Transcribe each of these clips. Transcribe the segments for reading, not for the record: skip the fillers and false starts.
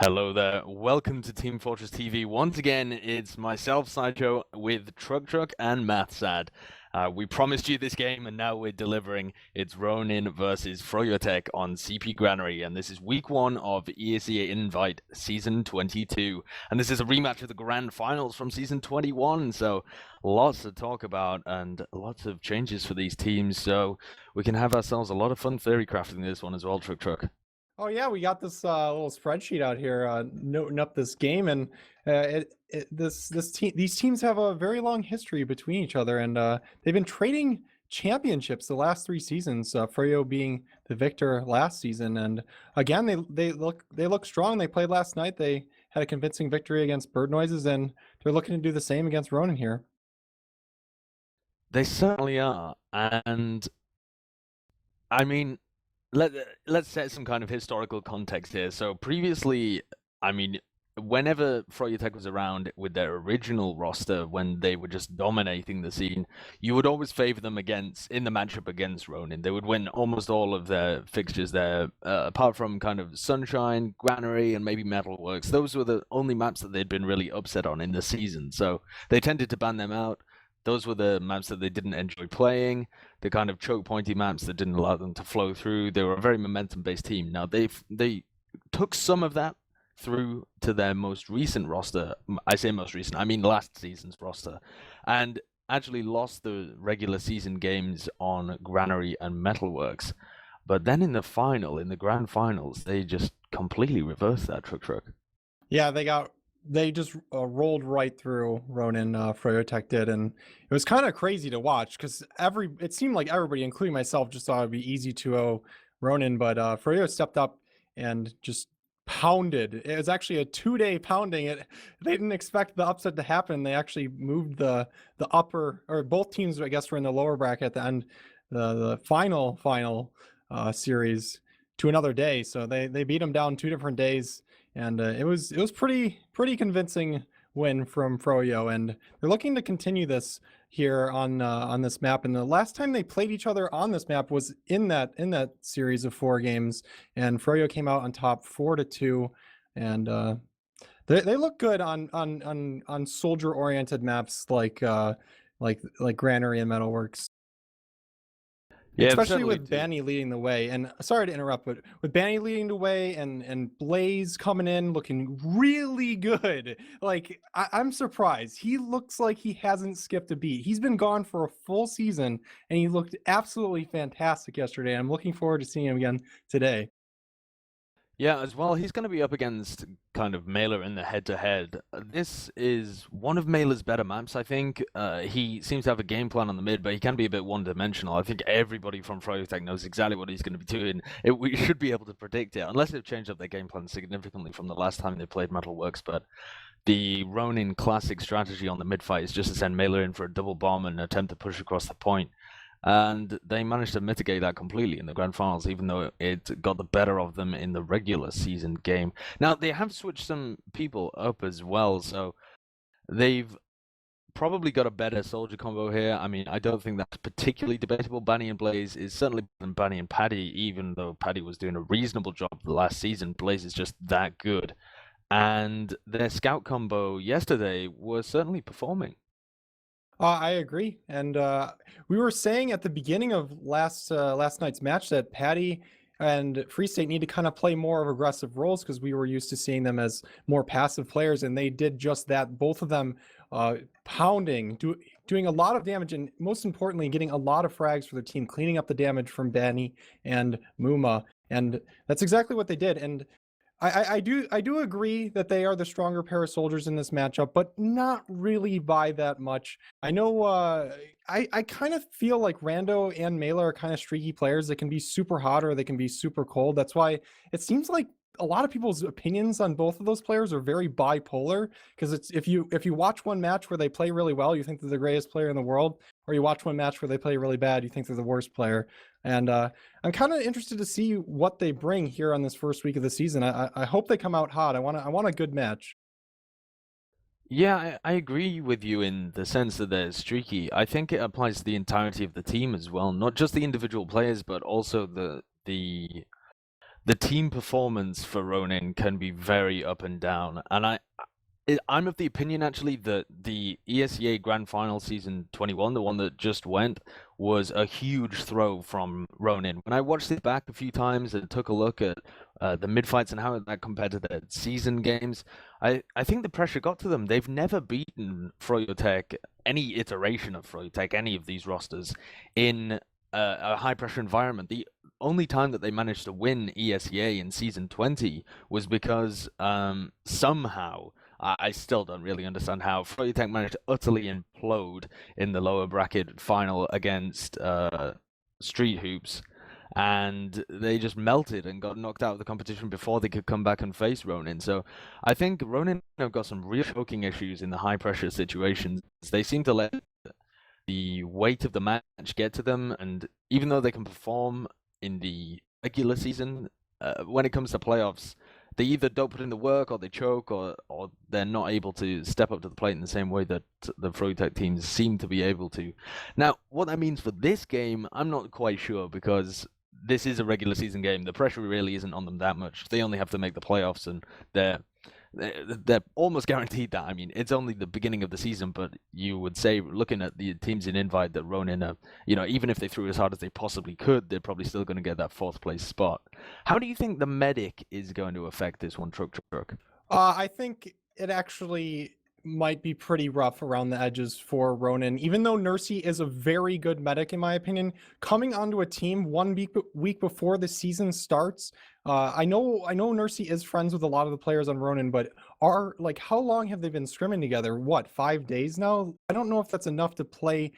Hello there. Welcome to Team Fortress TV. Once again, it's myself, Sideshow, with Truktruk and Mathsad. We promised you this game, and now we're delivering. It's RONIN versus froyotech on CP Granary, and this is week 1 of ESEA-Invite Season 22. And this is a rematch of the Grand Finals from Season 21, so lots to talk about and lots of changes for these teams, so we can have ourselves a lot of fun theory crafting this one as well, Truktruk. Oh yeah, we got this little spreadsheet out here noting up this game, and these teams have a very long history between each other, and they've been trading championships the last 3 seasons. Froyo being the victor last season, and again they look strong. They played last night. They had a convincing victory against Bird Noises, and they're looking to do the same against Ronin here. They certainly are, and I mean, let's set some kind of historical context here. So previously, I mean, whenever froyotech was around with their original roster, when they were just dominating the scene, you would always favor them in the matchup against Ronin. They would win almost all of their fixtures there, apart from kind of Sunshine, Granary, and maybe Metalworks. Those were the only maps that they'd been really upset on in the season, so they tended to ban them out. Those were the maps that they didn't enjoy playing, the kind of choke pointy maps that didn't allow them to flow through. They were a very momentum-based team. Now, they took some of that through to their most recent roster. I say most recent, I mean last season's roster, and actually lost the regular season games on Granary and Metalworks. But then in the grand finals, they just completely reversed that, Truktruk. Yeah, they just rolled right through Ronin. Froyotech did, and it was kind of crazy to watch because it seemed like everybody, including myself, just thought it'd be easy to Ronin, but Froyo stepped up and just pounded. It was actually a 2-day pounding. They didn't expect the upset to happen. They actually moved the upper, or both teams, I guess, were in the lower bracket at the end, the final series to another day. So they beat them down 2 different days. And it was pretty convincing win from Froyo, and they're looking to continue this here on this map. And the last time they played each other on this map was in that series of 4 games, and Froyo came out on top 4-2. And they look good on soldier oriented maps like Granary and Metalworks. Yeah, Especially with Banny leading the way, and sorry to interrupt, but with Banny leading the way and Blaze coming in looking really good, like I'm surprised. He looks like he hasn't skipped a beat. He's been gone for a full season, and he looked absolutely fantastic yesterday. I'm looking forward to seeing him again today. Yeah, as well, he's going to be up against kind of Mailer in the head-to-head. This is one of Mailer's better maps, I think. He seems to have a game plan on the mid, but he can be a bit one-dimensional. I think everybody from froyotech knows exactly what he's going to be doing. We should be able to predict it, unless they've changed up their game plan significantly from the last time they played Metalworks. But the Ronin classic strategy on the mid-fight is just to send Mailer in for a double bomb and attempt to push across the point. And they managed to mitigate that completely in the grand finals, even though it got the better of them in the regular season game. Now, they have switched some people up as well, so they've probably got a better soldier combo here. I mean, I don't think that's particularly debatable. Banny and Blaze is certainly better than Banny and Paddy, even though Paddy was doing a reasonable job the last season. Blaze is just that good. And their scout combo yesterday was certainly performing. I agree, and we were saying at the beginning of last night's match that Paddy and Free State need to kind of play more of aggressive roles because we were used to seeing them as more passive players, and they did just that. Both of them pounding, doing a lot of damage, and most importantly, getting a lot of frags for their team, cleaning up the damage from Banny and Muma, and that's exactly what they did. And I do agree that they are the stronger pair of soldiers in this matchup, but not really by that much. I know I kind of feel like Rando and Mela are kind of streaky players. They can be super hot or they can be super cold. That's why it seems like a lot of people's opinions on both of those players are very bipolar, because it's if you watch one match where they play really well, you think they're the greatest player in the world, or you watch one match where they play really bad, you think they're the worst player. And I'm kind of interested to see what they bring here on this first week of the season. I hope they come out hot. I want a good match. Yeah, I agree with you in the sense that they're streaky. I think it applies to the entirety of the team as well, not just the individual players, but also the the team performance for Ronin can be very up and down, and I'm of the opinion actually that the ESEA Grand Final Season 21, the one that just went, was a huge throw from Ronin. When I watched it back a few times and took a look at the mid fights and how that compared to the season games, I think the pressure got to them. They've never beaten froyotech, any iteration of froyotech, any of these rosters, in a high pressure environment. The only time that they managed to win ESEA in Season 20 was because somehow. I still don't really understand how froyotech managed to utterly implode in the lower bracket final against Street Hoops, and they just melted and got knocked out of the competition before they could come back and face Ronin. So I think Ronin have got some real choking issues in the high pressure situations. They seem to let the weight of the match get to them, and even though they can perform in the regular season, when it comes to playoffs, they either don't put in the work, or they choke, or they're not able to step up to the plate in the same way that the froyotech teams seem to be able to. Now, what that means for this game, I'm not quite sure, because this is a regular season game. The pressure really isn't on them that much. They only have to make the playoffs, and they're almost guaranteed that. I mean, it's only the beginning of the season, but you would say, looking at the teams in Invite, that Ronin are, even if they threw as hard as they possibly could, they're probably still going to get that fourth place spot. How do you think the medic is going to affect this one, Truktruk? I think it actually might be pretty rough around the edges for Ronin. Even though Nursey is a very good medic, in my opinion, coming onto a team 1 week before the season starts. I know Nursey is friends with a lot of the players on Ronin, but how long have they been scrimming together? What, 5 days now? I don't know if that's enough to play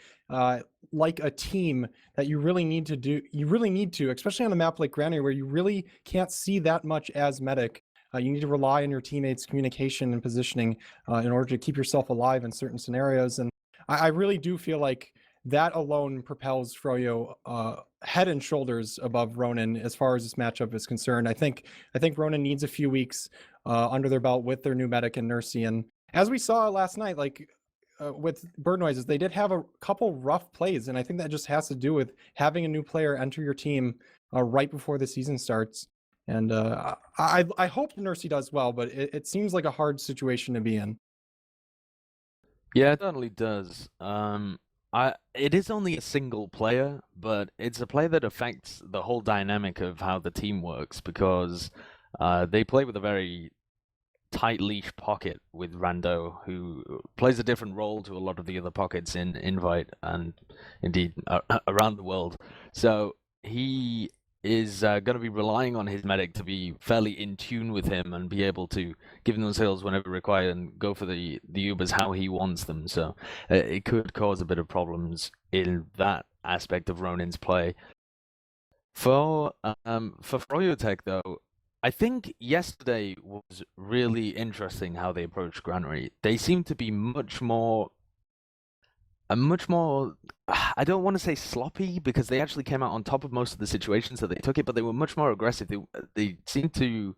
like a team that you really need to do. You really need to, especially on a map like Granary, where you really can't see that much as medic. You need to rely on your teammates' communication and positioning in order to keep yourself alive in certain scenarios. And I really do feel like that alone propels Froyo head and shoulders above Ronin as far as this matchup is concerned. I think Ronin needs a few weeks under their belt with their new medic and Nursey. And as we saw last night, with Bird Noises, they did have a couple rough plays, and I think that just has to do with having a new player enter your team right before the season starts. And I hope Nursey does well, but it seems like a hard situation to be in. Yeah, it certainly does. It is only a single player, but it's a player that affects the whole dynamic of how the team works, because they play with a very tight leash pocket with Rando, who plays a different role to a lot of the other pockets in Invite and indeed around the world. So he is going to be relying on his medic to be fairly in tune with him and be able to give him those heals whenever required and go for the Ubers how he wants them. So it could cause a bit of problems in that aspect of Ronin's play. For froyotech though, I think yesterday was really interesting how they approached Granary. They seem to be much more, I don't want to say sloppy, because they actually came out on top of most of the situations that they took it, but they were much more aggressive. They seemed to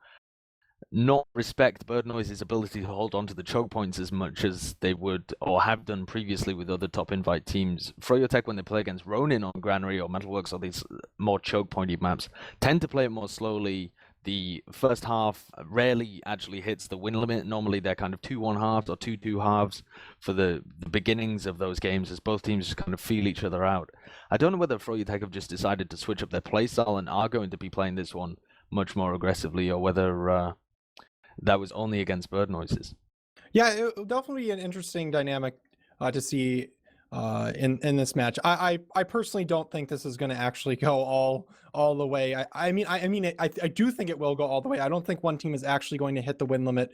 not respect Bird Noise's ability to hold on to the choke points as much as they would or have done previously with other top invite teams. froyotech, when they play against Ronin on Granary or Metalworks or these more choke pointy maps, tend to play it more slowly. The first half rarely actually hits the win limit. Normally they're kind of 2-1 halves or 2-2 halves for the beginnings of those games, as both teams just kind of feel each other out. I don't know whether froyotech have just decided to switch up their playstyle and are going to be playing this one much more aggressively, or whether that was only against Bird Noises. Yeah, it will definitely be an interesting dynamic to see in this match. I personally don't think this is going to actually go all the way. I do think it will go all the way. I don't think one team is actually going to hit the win limit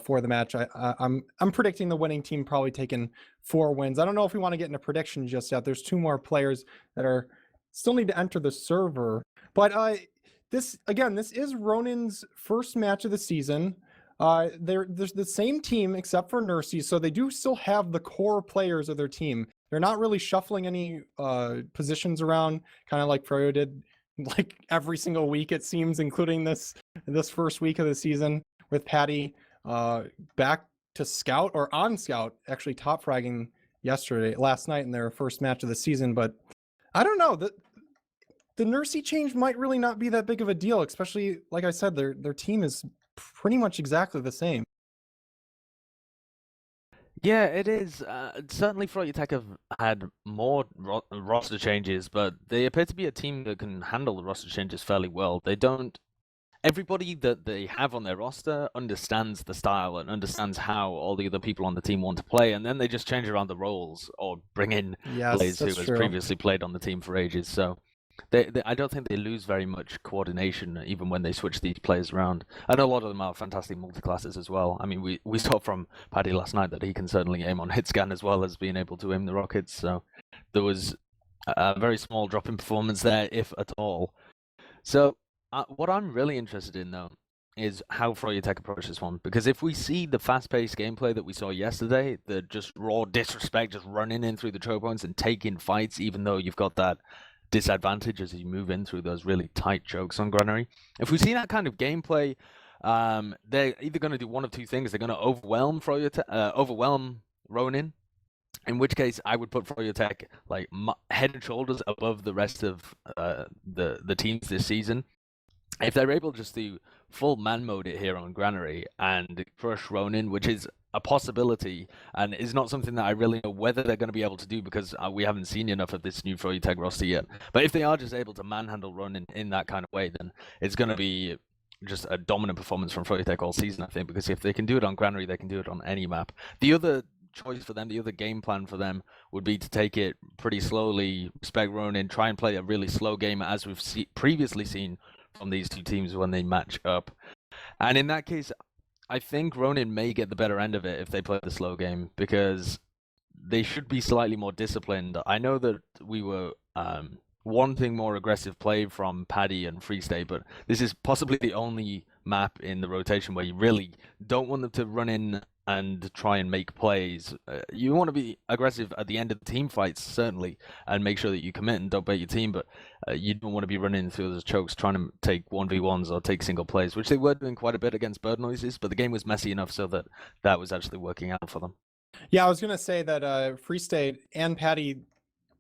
for the match. I'm predicting the winning team probably taking 4 wins. I don't know if we want to get into predictions just yet. There's 2 more players that are still need to enter the server. But this is Ronin's first match of the season. There's the same team except for Nursey, so they do still have the core players of their team. They're not really shuffling any positions around, kind of like Froyo did like every single week, it seems, including this first week of the season, with Patty back to scout, or on scout, actually top fragging last night in their first match of the season. But I don't know, the Nursey change might really not be that big of a deal, especially, like I said, their team is pretty much exactly the same. Yeah, it is. Certainly, froyotech have had more roster changes, but they appear to be a team that can handle the roster changes fairly well. They don't. Everybody that they have on their roster understands the style and understands how all the other people on the team want to play, and then they just change around the roles or bring in players who has previously played on the team for ages. So I don't think they lose very much coordination even when they switch these players around. And a lot of them are fantastic multi-classes as well. I mean, we saw from Paddy last night that he can certainly aim on hit scan as well as being able to aim the rockets. So there was a very small drop in performance there, if at all. So what I'm really interested in, though, is how froyotech approach this one. Because if we see the fast-paced gameplay that we saw yesterday, the just raw disrespect, just running in through the choke points and taking fights, even though you've got that disadvantage as you move in through those really tight chokes on Granary. If we see that kind of gameplay, they're either going to do one of two things. They're going to overwhelm overwhelm RONIN, in which case I would put froyotech like head and shoulders above the rest of the teams this season. If they're able just to full man mode it here on Granary and crush RONIN, which is a possibility and is not something that I really know whether they're going to be able to do because we haven't seen enough of this new froyotech roster yet. But if they are just able to manhandle RONIN in that kind of way, then it's going to be just a dominant performance from froyotech all season, I think, because if they can do it on Granary, they can do it on any map. The other choice for them, the other game plan for them would be to take it pretty slowly, respect RONIN, try and play a really slow game as we've previously seen from these two teams when they match up. And in that case, I think RONIN may get the better end of it if they play the slow game, because they should be slightly more disciplined. I know that we were wanting more aggressive play from Paddy and Free State, but this is possibly the only map in the rotation where you really don't want them to run in and try and make plays. You want to be aggressive at the end of the team fights, certainly, and make sure that you commit and don't bait your team, but you don't want to be running through those chokes trying to take 1v1s or take single plays, which they were doing quite a bit against Bird Noises, but the game was messy enough so that that was actually working out for them. Yeah, I was going to say that Free State and Paddy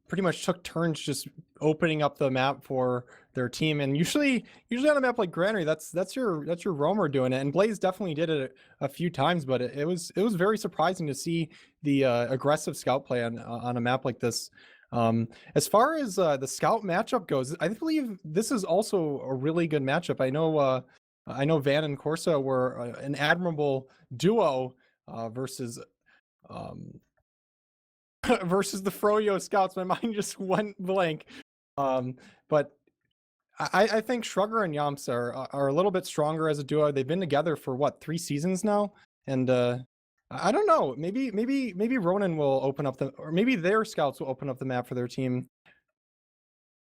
pretty much took turns just opening up the map for their team, and usually on a map like Granary, that's your roamer doing it, and Blaze definitely did it a few times, but it was very surprising to see the aggressive scout play on a map like this. As far as the scout matchup goes, I believe this is also a really good matchup. I know Van and Corsa were an admirable duo versus versus the Froyo scouts. My mind just went blank. But I think Shrugger and Yamps are a little bit stronger as a duo. They've been together for what, 3 seasons now, and I don't know. Maybe RONIN will open up or maybe their scouts will open up the map for their team.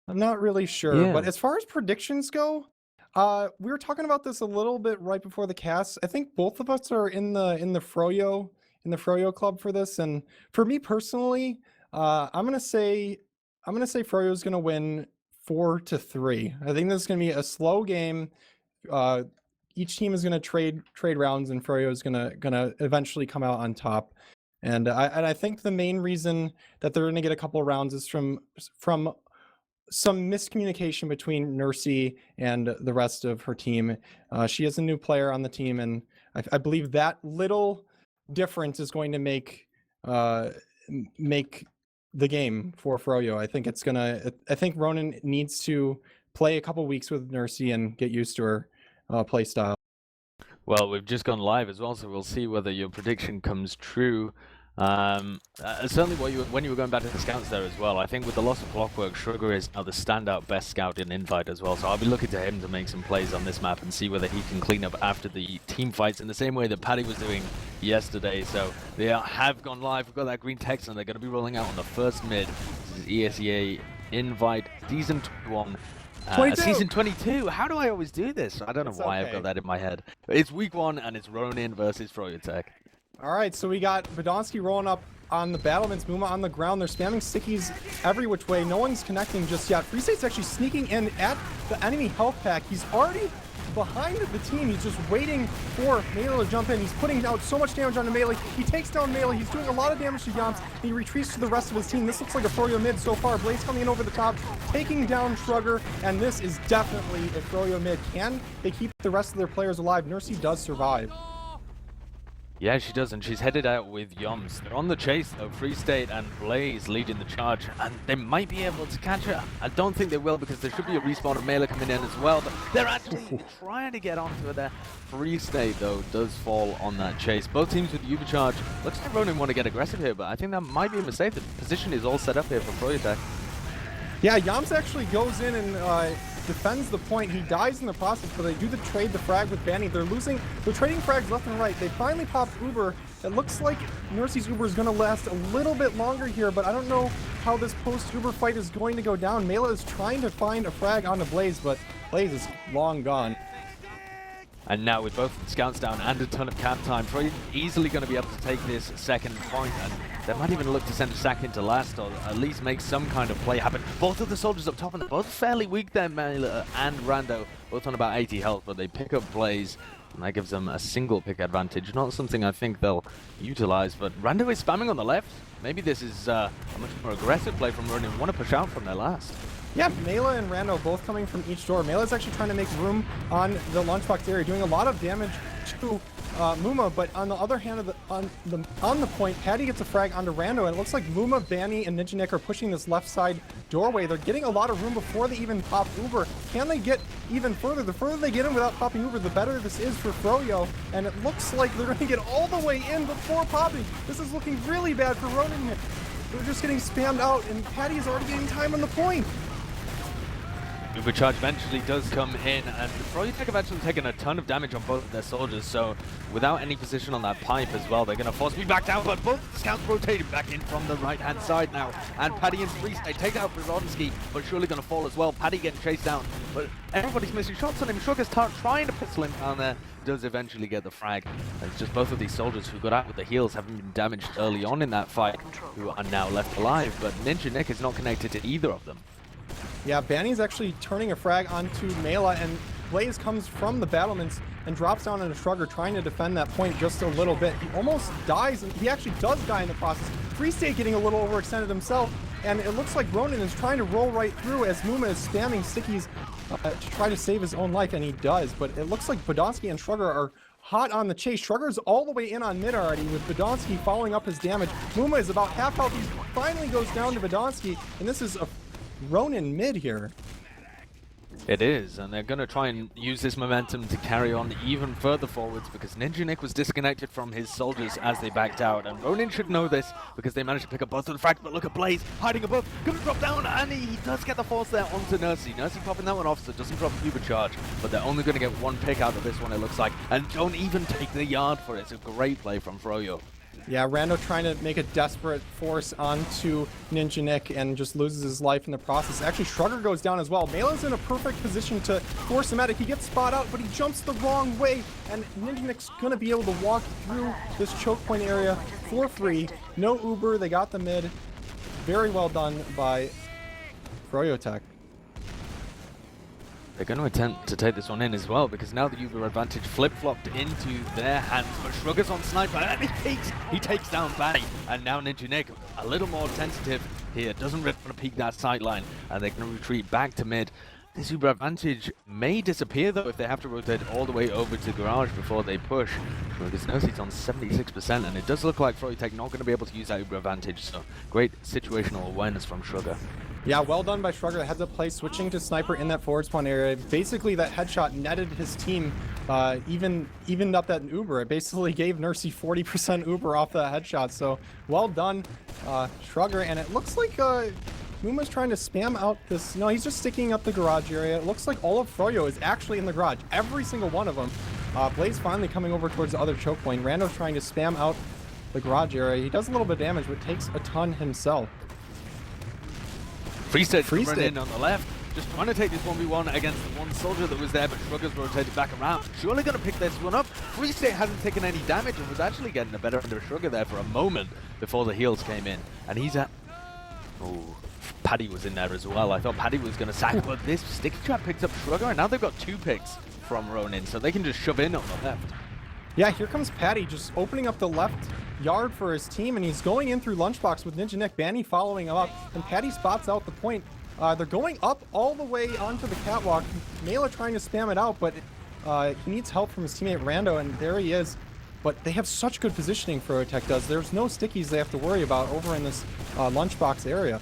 I'm not really sure. Yeah. But as far as predictions go, we were talking about this a little bit right before the cast. I think both of us are in the Froyo club for this, and for me personally, I'm gonna say Froyo is gonna win 4-3. I think this is gonna be a slow game. Each team is gonna trade rounds, and Froyo is gonna eventually come out on top. And I think the main reason that they're gonna get a couple of rounds is from some miscommunication between Nursey and the rest of her team. She has a new player on the team, and I believe that little difference is going to make the game for Froyo. I think RONIN needs to play a couple weeks with Nursey and get used to her play style. Well, we've just gone live as well, so we'll see whether your prediction comes true. Certainly when you were going back to the scouts there as well, I think with the loss of Clockwork, Shrugger is now the standout best scout in Invite as well, so I'll be looking to him to make some plays on this map and see whether he can clean up after the team fights in the same way that Paddy was doing yesterday. So they have gone live. We've got that green text and they're going to be rolling out on the first mid. This is ESEA-Invite Season 21. Season 22. How do I always do this? I don't know why I've got that in my head. It's week 1 and it's RONIN versus froyotech. All right, so we got Badonsky rolling up on the battlements. Muma on the ground. They're spamming stickies every which way. No one's connecting just yet. Free State's actually sneaking in at the enemy health pack. He's already behind the team. He's just waiting for Melee to jump in. He's putting out so much damage onto Melee. He takes down Melee. He's doing a lot of damage to Yams. He retreats to the rest of his team. This looks like a Froyo mid so far. Blaze coming in over the top, taking down Truktruk, and this is definitely a Froyo mid. Can they keep the rest of their players alive? Nursey does survive. Yeah, she does, and she's headed out with Yoms. They're on the chase, though. Free State and Blaze leading the charge, and they might be able to catch her. I don't think they will, because there should be a respawn of Melee coming in as well, but they're actually trying to get onto her there. Free State, though, does fall on that chase. Both teams with Uber charge. Looks like Ronin want to get aggressive here, but I think that might be a mistake. The position is all set up here for froyotech. Yeah, Yams actually goes in and defends the point. He dies in the process, but they do trade the frag with Banny. They're trading frags left and right. They finally popped Uber. It looks like Nursey's Uber is going to last a little bit longer here, but I don't know how this post-Uber fight is going to go down. Mela is trying to find a frag onto Blaze, but Blaze is long gone. And now with both scouts down and a ton of cap time, Troy easily going to be able to take this second point, and they might even look to send a sack into last, or at least make some kind of play happen. Both of the soldiers up top, and they're both fairly weak there, Mela and Rando, both on about 80 health, but they pick up Blaze, and that gives them a single pick advantage. Not something I think they'll utilize, but Rando is spamming on the left. Maybe this is a much more aggressive play from Ronin. Want to push out from their last. Yeah, Mela and Rando both coming from each door. Mela's actually trying to make room on the lunchbox area, doing a lot of damage to Muma, but on the other hand, on the point, Patty gets a frag onto Rando, and it looks like Muma, Banny, and Ninja Nick are pushing this left side doorway. They're getting a lot of room before they even pop Uber. Can they get even further? The further they get in without popping Uber, the better this is for Froyo, and it looks like they're going to get all the way in before popping. This is looking really bad for Ronin here. They're just getting spammed out, and Patty is already getting time on the point. Uber charge eventually does come in, and froyotech have actually taken a ton of damage on both of their soldiers, so without any position on that pipe as well, they're going to force me back down, but both scouts rotating back in from the right-hand side now, and Paddy and Free State take out Brodonsky, but surely going to fall as well. Paddy getting chased down, but everybody's missing shots on him. Sugar's trying to pistol him down there, does eventually get the frag. And it's just both of these soldiers who got out with the heals having been damaged early on in that fight, who are now left alive, but Ninja Nick is not connected to either of them. Yeah, Banny's actually turning a frag onto Mela, and Blaze comes from the battlements and drops down on a Truktruk, trying to defend that point just a little bit. He almost dies, and he actually does die in the process. Free State getting a little overextended himself, and it looks like Ronin is trying to roll right through as Muma is spamming stickies to try to save his own life, and he does. But it looks like Brodonsky and Truktruk are hot on the chase. Truktruk's all the way in on mid already, with Brodonsky following up his damage. Muma is about half health. He finally goes down to Brodonsky, and this is a Ronin mid here. It is, and they're going to try and use this momentum to carry on even further forwards, because Ninja Nick was disconnected from his soldiers as they backed out, and Ronin should know this because they managed to pick up both of the frags. But look at Blaze hiding above, going to drop down, and he does get the force there onto Nursey. Nursey popping that one off, so it doesn't drop a Uber charge, but they're only going to get one pick out of this one, it looks like, and don't even take the yard for it. It's a great play from Froyo. Yeah, Rando trying to make a desperate force onto Ninja Nick and just loses his life in the process. Actually, Truktruk goes down as well. Mela's in a perfect position to force him at it. He gets spot out, but he jumps the wrong way, and Ninja Nick's going to be able to walk through this choke point area for free. No Uber, they got the mid. Very well done by froyotech. They're going to attempt to take this one in as well, because now the Uber advantage flip-flopped into their hands. But Shrugger's on sniper, and he takes down Banny. And now Ninja Nick, a little more tentative here, doesn't really want to peek that sideline, and they're going to retreat back to mid. This Uber advantage may disappear, though, if they have to rotate all the way over to Garage before they push. Because Nursey's on 76%, and it does look like froyotech not going to be able to use that Uber advantage, so great situational awareness from Shrugger. Yeah, well done by Truktruk. The heads up play, switching to sniper in that forward spawn area. Basically, that headshot netted his team, evened up that Uber. It basically gave Nursey 40% Uber off that headshot. So well done, Truktruk. And it looks like Muma's trying to spam out this. No, he's just sticking up the garage area. It looks like all of Froyo is actually in the garage. Every single one of them. Blaze finally coming over towards the other choke point. Rando's trying to spam out the garage area. He does a little bit of damage, but takes a ton himself. Free State run in on the left. just trying to take this 1v1 against the one soldier that was there, but Truktruk's rotated back around. Surely going to pick this one up. Free State hasn't taken any damage and was actually getting a better under Truktruk there for a moment before the heals came in. And he's at... Oh, Paddy was in there as well. I thought Paddy was going to sack, but this sticky trap picked up Truktruk, and now they've got 2 picks from Ronin, so they can just shove in on the left. Yeah, here comes Paddy just opening up the left yard for his team, and he's going in through Lunchbox with Ninja Nick. Banny following him up, and Paddy spots out the point. They're going up all the way onto the catwalk. Mela trying to spam it out, but he needs help from his teammate Rando, and there he is. But they have such good positioning, froyotech does. There's no stickies they have to worry about over in this Lunchbox area.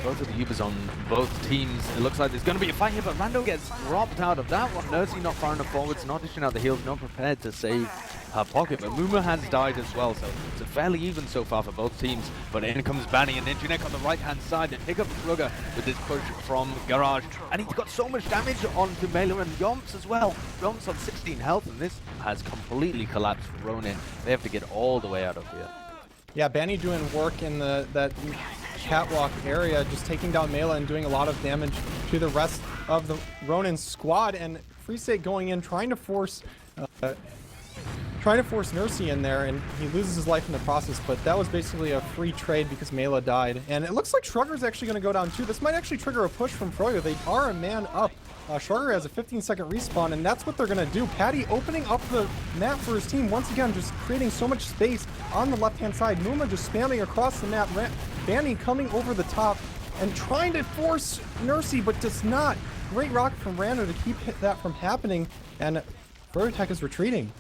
Both of the Ubers on both teams. It looks like there's going to be a fight here, but Rando gets dropped out of that one. Nursey not far enough forwards, not dishing out the heals, not prepared to save her pocket. But Muma has died as well, so it's a fairly even so far for both teams. But in comes Banny and Ninja Nick on the right-hand side. They pick up Slugger with this push from Garage. And he's got so much damage onto Mela and Yomps as well. Yomps on 16 health, and this has completely collapsed for Ronin. They have to get all the way out of here. Yeah, Banny doing work in that catwalk area, just taking down Mela and doing a lot of damage to the rest of the Ronin squad, and Free State going in trying to force Nursey in there, and he loses his life in the process. But that was basically a free trade because Mela died, and it looks like Truktruk's actually going to go down too. This might actually trigger a push from Froyo. They are a man up. Truktruk has a 15-second respawn, and that's what they're going to do. Paddy opening up the map for his team once again, just creating so much space on the left-hand side. Muma just spamming across the map. Banny coming over the top and trying to force Nursey, but does not. Great rocket from Rando to keep that from happening, and froyotech is retreating.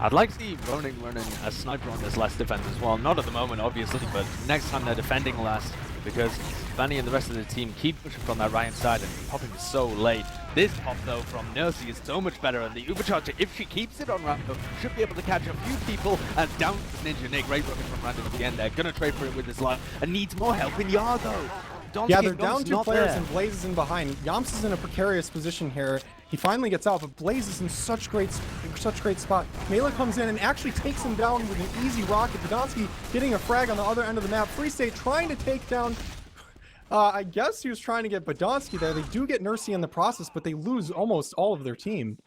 I'd like to see Ronin running a sniper on this last defense as well. Not at the moment, obviously, but next time they're defending last, because Fanny and the rest of the team keep pushing from that right side and popping so late. This pop, though, from Nursey is so much better, and the Ubercharger, if she keeps it on Rando, should be able to catch a few people, and down to Ninja Nick. Great rocket from Rando at the end there. Gonna trade for it with his life, and needs more help in Yard, though. Yeah, they're down 2 players, and Blaze is in behind. Yomps is in a precarious position here. He finally gets out, but Blaze is in such great spot. Mela comes in and actually takes him down with an easy rocket. Podolsky getting a frag on the other end of the map. Free State trying to take down... I guess he was trying to get Podolsky there. They do get Nursey in the process, but they lose almost all of their team.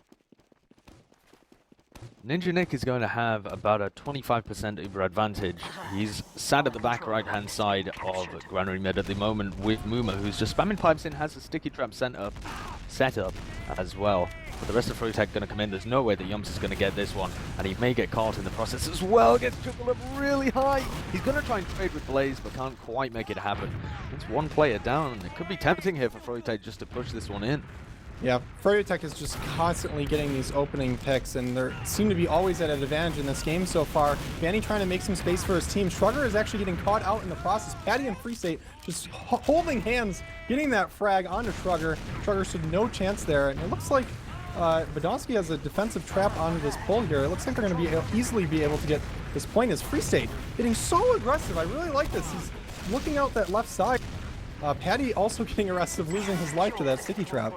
Ninja Nick is going to have about a 25% Uber advantage. He's sat at the back right-hand side of Granary Mid at the moment with Muma, who's just spamming pipes in, has a sticky trap set up as well. But the rest of froyotech going to come in. There's no way that Yumps is going to get this one, and he may get caught in the process as well. Gets tripled up really high. He's going to try and trade with Blaze, but can't quite make it happen. It's one player down. It could be tempting here for froyotech just to push this one in. Yeah, froyotech is just constantly getting these opening picks, and they seem to be always at an advantage in this game so far. Banny trying to make some space for his team. Truktruk is actually getting caught out in the process. Paddy and Free State just holding hands, getting that frag onto Truktruk. Truktruk stood no chance there, and it looks like Podolsky has a defensive trap onto this pole here. It looks like they're going to easily be able to get this point. As Free State getting so aggressive. I really like this. He's looking out that left side. Paddy also getting arrested, losing his life to that sticky trap.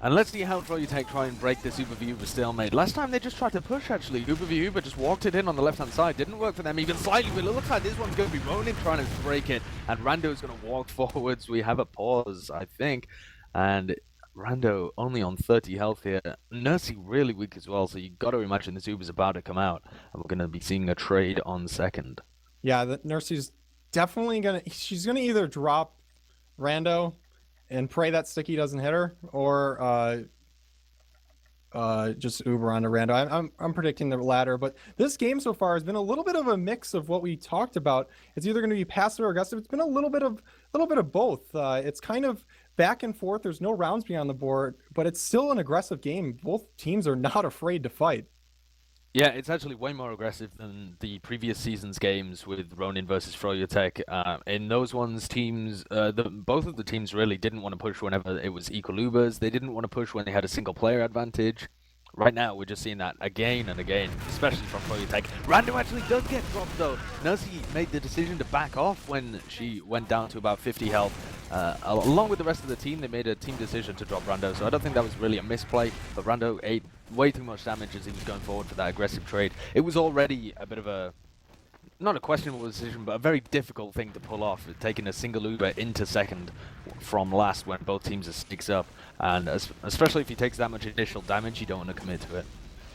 And let's see how froyotech try and break this Uber v Uber stalemate. Last time they just tried to push, actually. Uber v Uber just walked it in on the left-hand side. Didn't work for them even slightly, but it looks like this one's going to be Ronin trying to break it. And Rando's going to walk forwards. We have a pause, I think. And Rando only on 30 health here. Nursey really weak as well, so you got to imagine this Uber's about to come out. And we're going to be seeing a trade on second. Yeah, the Nursey's definitely going to... She's going to either drop Rando and pray that sticky doesn't hit her, or just Uber onto Rando. I'm predicting the latter, but this game so far has been a little bit of a mix of what we talked about. It's either going to be passive or aggressive. It's been a little bit of both. It's kind of back and forth. There's no rounds beyond the board, but it's still an aggressive game. Both teams are not afraid to fight. Yeah, it's actually way more aggressive than the previous season's games with Ronin versus froyotech. In those ones, both of the teams really didn't want to push whenever it was equal Ubers. They didn't want to push when they had a single player advantage. Right now, we're just seeing that again and again, especially from froyotech. Rando actually does get dropped, though. Nursey made the decision to back off when she went down to about 50 health. Along with the rest of the team, they made a team decision to drop Rando, so I don't think that was really a misplay, but Rando ate way too much damage as he was going forward for that aggressive trade. It was already a bit of a not a questionable decision, but a very difficult thing to pull off, taking a single Uber into second from last when both teams are 6 up. And especially if he takes that much initial damage, you don't want to commit to it.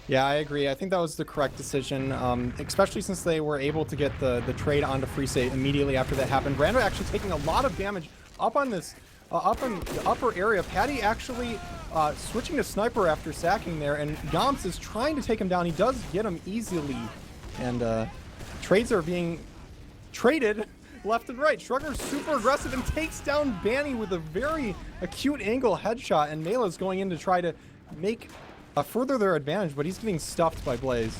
Yeah, I agree. I think that was the correct decision, especially since they were able to get the trade onto Free State immediately after that happened. Rando actually taking a lot of damage up on this, up in the upper area. Patty actually switching to Sniper after sacking there, and Yomps is trying to take him down. He does get him easily, and trades are being traded left and right. Truktruk super aggressive and takes down Banny with a very acute angle headshot, and Mela's going in to try to make further their advantage, but he's getting stuffed by Blaze.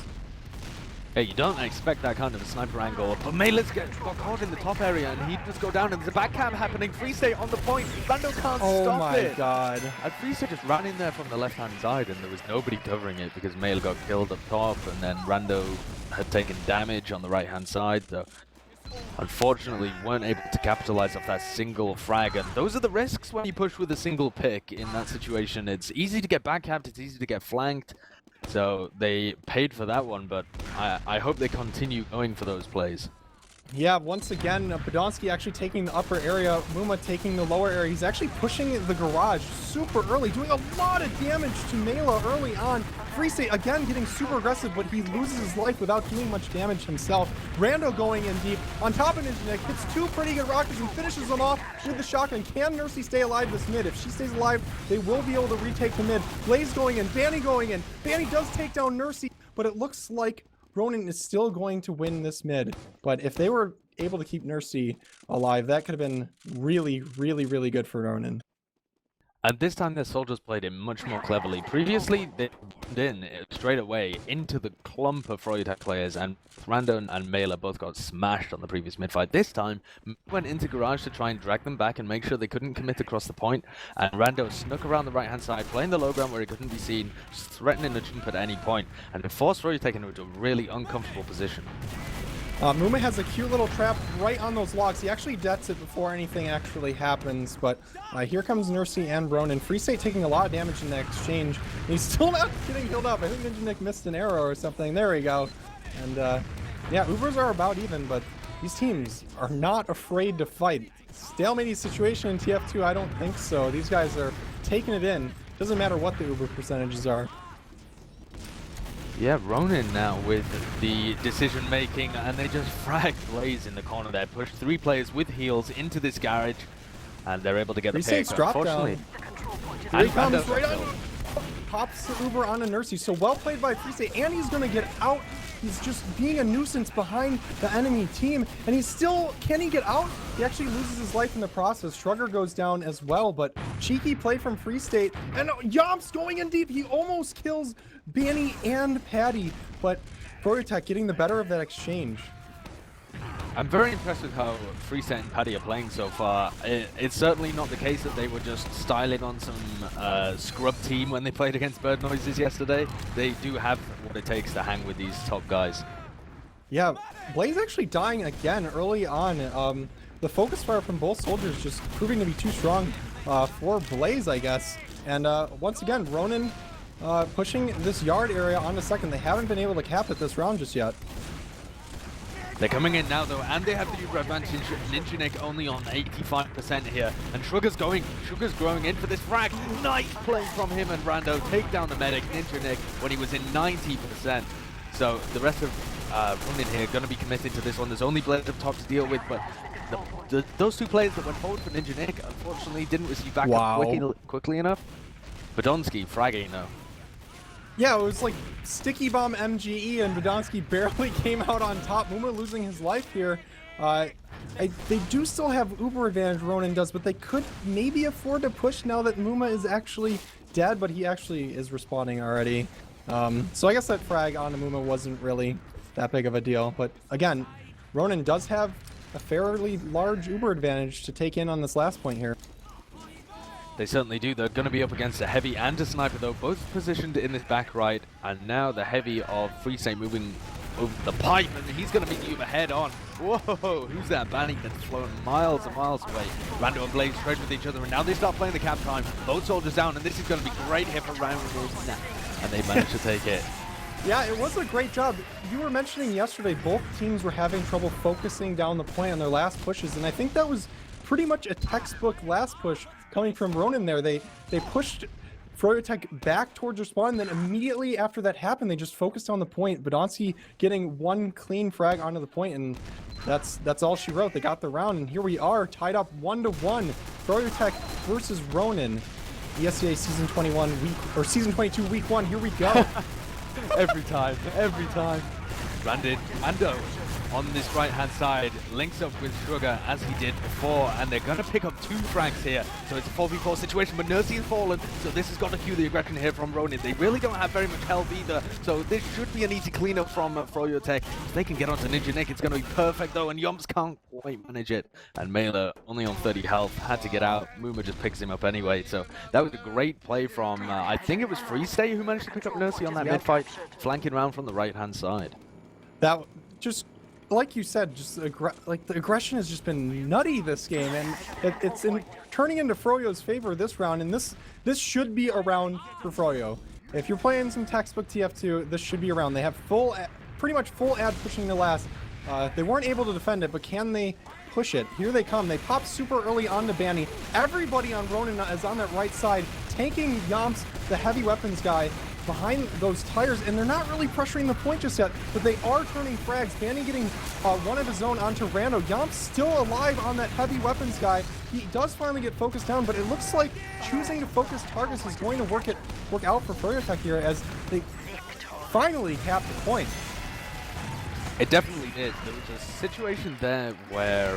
Yeah, you don't expect that kind of a sniper angle, but Melas got caught in the top area and he'd just go down, and there's a backcam happening. Free State on the point. Rando can't stop it. Oh my god. And Free State just ran in there from the left-hand side and there was nobody covering it because Male got killed up top, and then Rando had taken damage on the right-hand side, so unfortunately weren't able to capitalize off that single frag. And those are the risks when you push with a single pick in that situation. It's easy to get backcapped, it's easy to get flanked. So they paid for that one, but I hope they continue going for those plays. Yeah, once again, Podolsky actually taking the upper area, Muma taking the lower area. He's actually pushing the garage super early, doing a lot of damage to Mela early on. Free State again getting super aggressive, but he loses his life without doing much damage himself. Rando going in deep on top of Ninja Nick, hits 2 pretty good rockets and finishes them off with the shotgun. Can Nursey stay alive this mid? If she stays alive, they will be able to retake the mid. Blaze going in, Banny going in. Banny does take down Nursey, but it looks like Ronin is still going to win this mid. But if they were able to keep Nursey alive, that could have been really, really, really good for Ronin. And this time their soldiers played it much more cleverly. Previously, they moved in straight away into the clump of froyotech players, and Rando and Mela both got smashed on the previous mid-fight. This time, went into garage to try and drag them back and make sure they couldn't commit across the point, and Rando snuck around the right-hand side, playing the low ground where he couldn't be seen, just threatening to jump at any point, and it forced froyotech into a really uncomfortable position. Muma has a cute little trap right on those logs. He actually dets it before anything actually happens, but here comes Nursey and Ronin. Free State taking a lot of damage in that exchange. He's still not getting healed up. I think Ninja Nick missed an arrow or something. There we go. And yeah, Ubers are about even, but these teams are not afraid to fight. Stalemate situation in TF2, I don't think so. These guys are taking it in. Doesn't matter what the Uber percentages are. Yeah, Ronin now with the decision making, and they just fragged Blaze in the corner there, pushed 3 players with heals into this garage, and they're able to get the pick. Unfortunately, here he comes right on. Pops the Uber on a Nursey. So well played by Free State, and he's gonna get out. He's just being a nuisance behind the enemy team, and he's still, can he get out? He actually loses his life in the process. Truktruk goes down as well, but cheeky play from Free State, and Yomps going in deep. He almost kills Banny and Patty, but froyotech getting the better of that exchange. I'm very impressed with how Free State and Paddy are playing so far. It's certainly not the case that they were just styling on some scrub team when they played against Bird Noises yesterday. They do have what it takes to hang with these top guys. Yeah, Blaze actually dying again early on. The focus fire from both soldiers just proving to be too strong for Blaze, I guess. And once again, Ronin pushing this yard area on the second. They haven't been able to cap it this round just yet. They're coming in now though, and they have the Uber advantage. Ninja Nick only on 85% here, and Sugar's growing in for this frag. Nice play from him and Rando. Take down the medic, Ninja Nick, when he was in 90%. So the rest of Ronin here going to be committed to this one. There's only Blaze up top to deal with, but those 2 players that went forward for Ninja Nick unfortunately didn't receive backup quickly enough. Podolsky fragging though. Yeah, it was like Sticky Bomb MGE, and Podolsky barely came out on top. Muma losing his life here. They do still have Uber advantage, Ronin does, but they could maybe afford to push now that Muma is actually dead, but he actually is respawning already. So I guess that frag on Muma wasn't really that big of a deal. But again, Ronin does have a fairly large Uber advantage to take in on this last point here. They certainly do. They're going to be up against a heavy and a sniper though, both positioned in this back right, and now the heavy of Free State moving over the pipe, and he's going to meet the Uber head on. Whoa, who's that? Banny that's flown miles and miles away. Rando and Blaze trade with each other, and now they start playing the cap time. Both soldiers down, and this is going to be great here for Rando, and they manage to take it. Yeah, it was a great job. You were mentioning yesterday both teams were having trouble focusing down the point on their last pushes, and I think that was pretty much a textbook last push coming from Ronin there. They pushed froyotech back towards their spawn, and then immediately after that happened, they just focused on the point. Badonsky getting one clean frag onto the point, and that's all she wrote. They got the round, and here we are, tied up 1-1. Froyotech versus Ronin. ESEA Season 21 week, or Season 22 week 1. Here we go. Every time, every time. Brandon Mando on this right-hand side links up with Sugar as he did before, and they're going to pick up 2 frags here. So it's a 4v4 situation, but Nursey has fallen, so this has got to cue the aggression here from Ronin. They really don't have very much health either, so this should be an easy cleanup from froyotech. If they can get onto Ninja Nick, it's going to be perfect though, and Yomps can't quite manage it. And Mela, only on 30 health, had to get out. Muma just picks him up anyway, so that was a great play from, I think it was Freestay who managed to pick up Nursey on that mid-fight, flanking around from the right-hand side. That just, like you said, just like the aggression has just been nutty this game, and it's turning into Froyo's favor this round, and this should be a round for Froyo. If you're playing some textbook TF2, this should be a round. They have pretty much full ad pushing the last. They weren't able to defend it, but can they push it? Here they come. They pop super early onto Banny. Everybody on Ronin is on that right side, tanking Yomps, the heavy weapons guy, behind those tires, and they're not really pressuring the point just yet, but they are turning frags. Banny getting one of his own onto Rando. Yomps still alive on that heavy weapons guy. He does finally get focused down, but it looks like choosing to focus targets is going to work out for froyotech here as they finally cap the point. It definitely did. There was a situation there where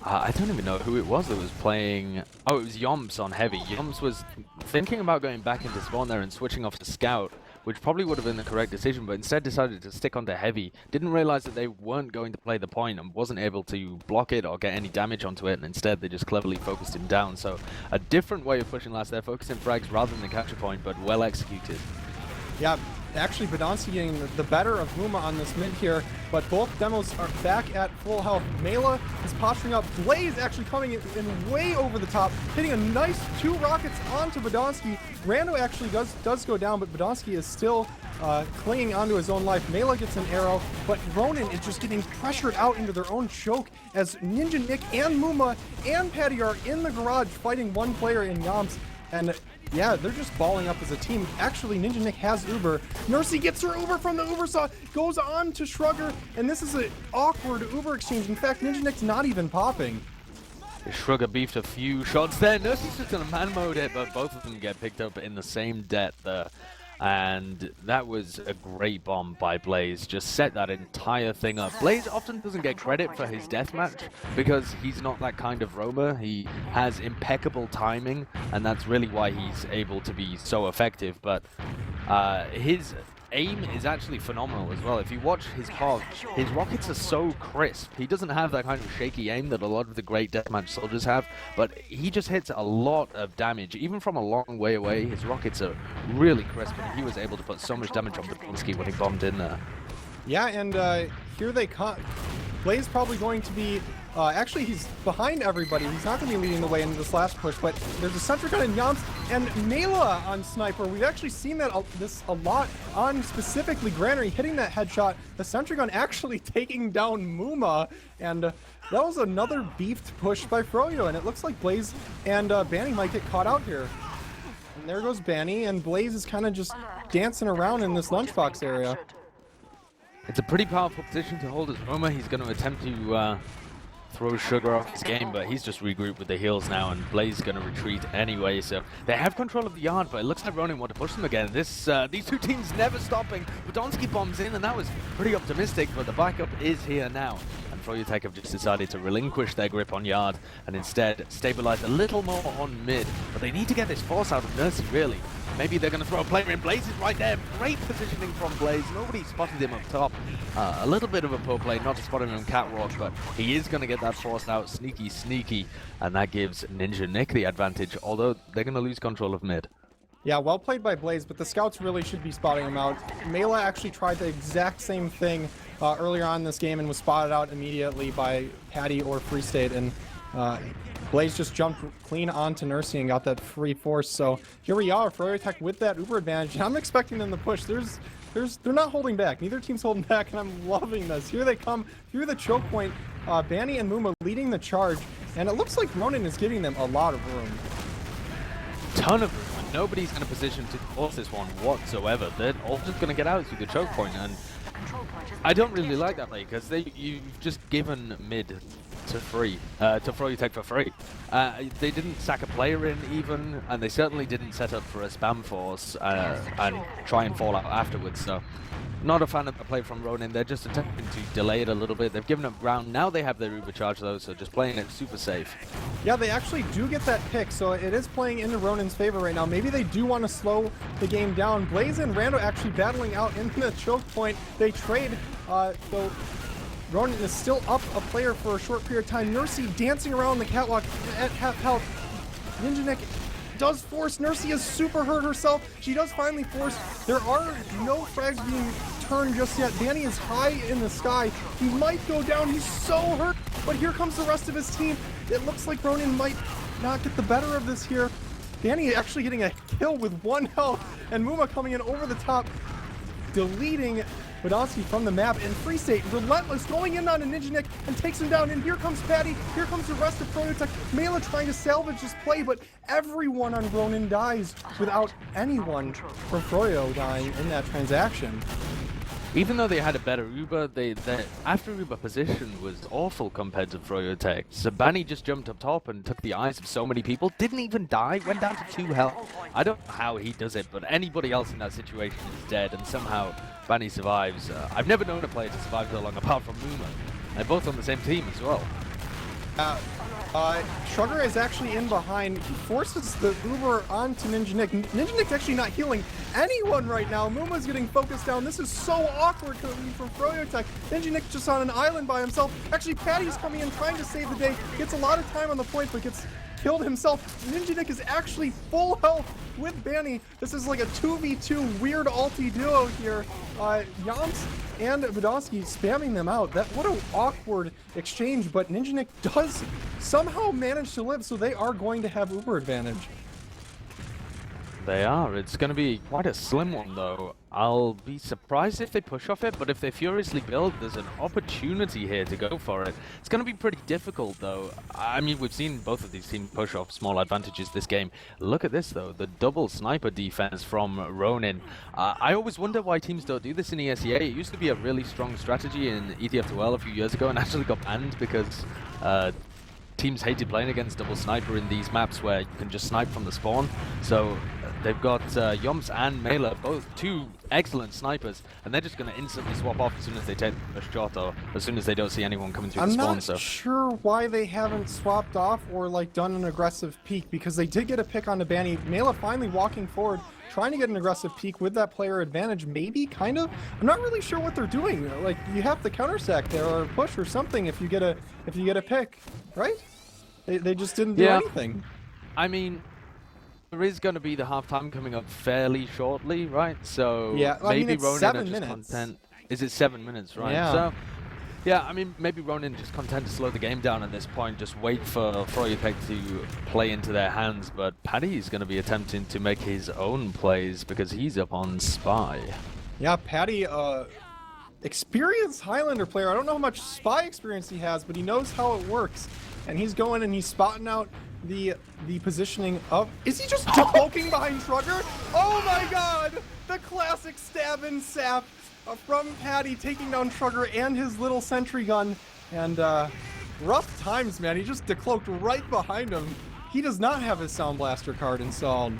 I don't even know who it was that was playing. Oh, it was Yomps on heavy. Yomps was thinking about going back into spawn there and switching off to scout, which probably would have been the correct decision, but instead decided to stick onto heavy. Didn't realize that they weren't going to play the point and wasn't able to block it or get any damage onto it, and instead they just cleverly focused him down. So a different way of pushing last there, focusing frags rather than the capture point, but well executed. Yeah, actually Badonsky getting the better of Muma on this mid here, but both demos are back at full health. Mela is posturing up. Blaze actually coming in way over the top, hitting a nice 2 rockets onto Badonsky. Rando actually does go down, but Badonsky is still clinging onto his own life. Mela gets an arrow, but Ronin is just getting pressured out into their own choke as Ninja Nick and Muma and Patty are in the garage fighting one player in Yomps. And yeah, they're just balling up as a team. Actually, Ninja Nick has Uber. Nursey gets her Uber from the Uber saw, goes on to Shrugger, and this is an awkward Uber exchange. In fact, Ninja Nick's not even popping. Shrugger beefed a few shots there. Nursey's just gonna man mode it, but both of them get picked up in the same depth there. And that was a great bomb by Blaze. Just set that entire thing up. Blaze often doesn't get credit for his deathmatch because he's not that kind of roamer. He has impeccable timing, and that's really why he's able to be so effective. But his aim is actually phenomenal as well. If you watch his pod, his rockets are so crisp. He doesn't have that kind of shaky aim that a lot of the great deathmatch soldiers have, but he just hits a lot of damage. Even from a long way away, his rockets are really crisp, and he was able to put so much damage on Badonsky when he bombed in there. Yeah, and here they come. Blaze probably going to be, actually he's behind everybody. He's not going to be leading the way into this last push, but there's a sentry gun in Yomps and Mela on Sniper. We've actually seen that a lot on specifically Granary hitting that headshot. The sentry gun actually taking down Muma, and that was another beefed push by Froyo, and it looks like Blaze and Banny might get caught out here. And there goes Banny, and Blaze is kind of just dancing around in this lunchbox area. It's a pretty powerful position to hold as Roma. He's going to attempt to throw Sugar off his game, but he's just regrouped with the heals now, and Blaze is going to retreat anyway. So they have control of the yard, but it looks like Ronin want to push them again. These two teams never stopping. Badonsky bombs in, and that was pretty optimistic, but the backup is here now. And froyotech have just decided to relinquish their grip on yard and instead stabilize a little more on mid. But they need to get this force out of Nursey, really. Maybe they're going to throw a player in. Blaze is right there. Great positioning from Blaze. Nobody spotted him up top. A little bit of a poor play, not to spot him on catwalk, but he is going to get that forced out. Sneaky, sneaky. And that gives Ninja Nick the advantage, although they're going to lose control of mid. Yeah, well played by Blaze, but the scouts really should be spotting him out. Mela actually tried the exact same thing earlier on in this game and was spotted out immediately by Patty or Free State, and Blaze just jumped clean onto Nursey and got that free force. So here we are, froyotech with that Uber advantage. I'm expecting them to push. There's They're not holding back. Neither team's holding back, and I'm loving this. Here they come through the choke point. Banny and Muma leading the charge, and it looks like Ronin is giving them a lot of room. Ton of room, and nobody's in a position to force this one whatsoever. They're all just going to get out through the choke point, and I don't really like that play because you've just given mid to froyotech for free. They didn't sack a player in even, and they certainly didn't set up for a spam force and try and fall out afterwards. So, not a fan of the play from Ronin. They're just attempting to delay it a little bit. They've given up ground. Now they have their Uber charge though, so just playing it super safe. Yeah, they actually do get that pick, so it is playing into Ronin's favor right now. Maybe they do want to slow the game down. Blaze and Rando actually battling out in the choke point. They trade, so Ronin is still up a player for a short period of time. Nursey dancing around the catwalk at half health. Ninja does force. Nursey has super hurt herself. She does finally force. There are no frags being turned just yet. Danny is high in the sky. He might go down. He's so hurt. But here comes the rest of his team. It looks like Ronin might not get the better of this here. Danny actually getting a kill with 1 health. And Muma coming in over the top, deleting Wadowski from the map, and Free State relentless going in on a Ninja and takes him down. And here comes Patty, here comes the rest of froyotech. Mela trying to salvage this play, but everyone on Ronin dies without anyone from Froyo dying in that transaction. Even though they had a better Uber, their after Uber position was awful compared to froyotech. Sabani just jumped up top and took the eyes of so many people, didn't even die, went down to 2 health. I don't know how he does it, but anybody else in that situation is dead, and somehow Bani survives. I've never known a player to survive so long, apart from Muma. They're both on the same team as well. Shrugger is actually in behind. He forces the Uber onto Ninja Nick. Ninja Nick's actually not healing anyone right now. Muma's getting focused down. This is so awkward coming from froyotech. Ninja Nick just on an island by himself. Actually, Patty's coming in trying to save the day. Gets a lot of time on the point, but gets killed himself. Ninja Nick is actually full health with Banny. This is like a 2v2 weird ulti duo here. Yams and Wadowski spamming them out. What an awkward exchange, but Ninja Nick does somehow manage to live, so they are going to have Uber advantage. They are. It's going to be quite a slim one, though. I'll be surprised if they push off it, but if they furiously build, there's an opportunity here to go for it. It's going to be pretty difficult, though. I mean, we've seen both of these teams push off small advantages this game. Look at this, though. The double sniper defense from Ronin. I always wonder why teams don't do this in ESEA. It used to be a really strong strategy in ETF2L a few years ago and actually got banned because teams hated playing against double sniper in these maps where you can just snipe from the spawn. So they've got Yoms and Mela, both 2 excellent snipers, and they're just going to instantly swap off as soon as they take a shot or as soon as they don't see anyone coming through the spawn. I'm not sure why they haven't swapped off or like done an aggressive peek, because they did get a pick on the Banny. Mela finally walking forward, trying to get an aggressive peek with that player advantage, maybe, kind of. I'm not really sure what they're doing. Like, you have to counter sack there or push or something if you get a pick, right? They just didn't do anything. I mean, there is going to be the halftime coming up fairly shortly, right? So yeah, well, maybe it's Ronin 7 are just minutes. content. Is it 7 minutes, right? Yeah. So, yeah, I mean, maybe Ronin just content to slow the game down at this point, just wait for froyotech to play into their hands, but Paddy is going to be attempting to make his own plays because he's up on Spy. Yeah, Paddy, experienced Highlander player. I don't know how much Spy experience he has, but he knows how it works. And he's going and he's spotting out the positioning of... Is he just poking behind Truktruk? Oh my god! The classic stab and sap from Paddy taking down Truktruk and his little sentry gun. And rough times, man. He just decloaked right behind him. He does not have his Sound Blaster card installed.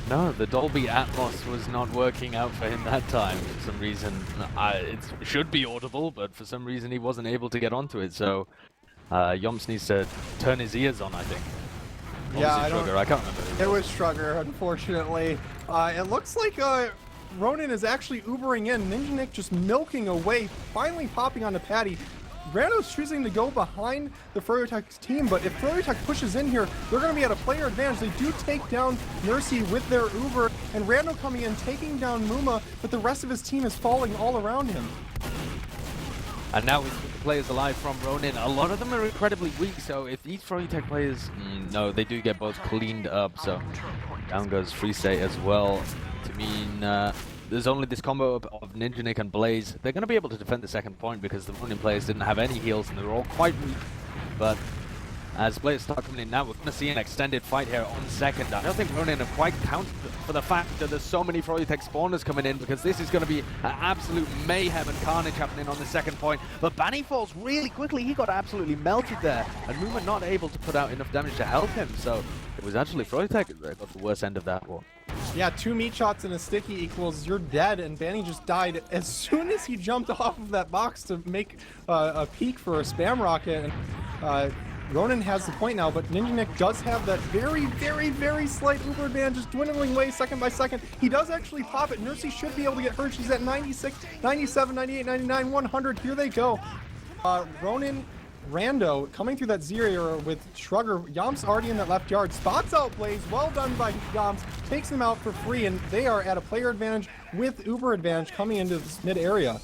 No, the Dolby Atmos was not working out for him that time for some reason. It should be audible, but for some reason he wasn't able to get onto it, so... Yoms needs to turn his ears on, I think. Yeah, I can't remember. It was Truktruk, unfortunately. It looks like Ronin is actually Ubering in. Ninja Nick just milking away, finally popping onto Patty. Rando's choosing to go behind the froyotech team, but if froyotech pushes in here, they're going to be at a player advantage. They do take down Nursey with their Uber, and Rando coming in, taking down Muma, but the rest of his team is falling all around him. And now with the players alive from Ronin, a lot of them are incredibly weak, so if these froyotech players... no, they do get both cleaned up, so down goes Free State as well. To mean there's only this combo of Ninja Nick and Blaze. They're going to be able to defend the second point because the RONIN players didn't have any heals and they were all quite weak. But as players start coming in now, we're going to see an extended fight here on second. I don't think RONIN have quite counted for the fact that there's so many froyotech spawners coming in, because this is going to be an absolute mayhem and carnage happening on the second point. But Banny falls really quickly. He got absolutely melted there, and Muma not able to put out enough damage to help him. So it was actually froyotech that got the worst end of that one. Yeah, 2 meat shots and a sticky equals you're dead, and Banny just died as soon as he jumped off of that box to make a peek for a spam rocket. And RONIN has the point now, but Ninja Nick does have that very, very, very slight uber advantage, just dwindling away second by second. He does actually pop it. Nursey should be able to get hurt. She's at 96, 97, 98, 99, 100. Here they go. RONIN Rando coming through that Z area with Shrugger. Yomps already in that left yard. Spots out Blaze. Well done by Yomps. Takes him out for free, and they are at a player advantage with uber advantage coming into this mid area.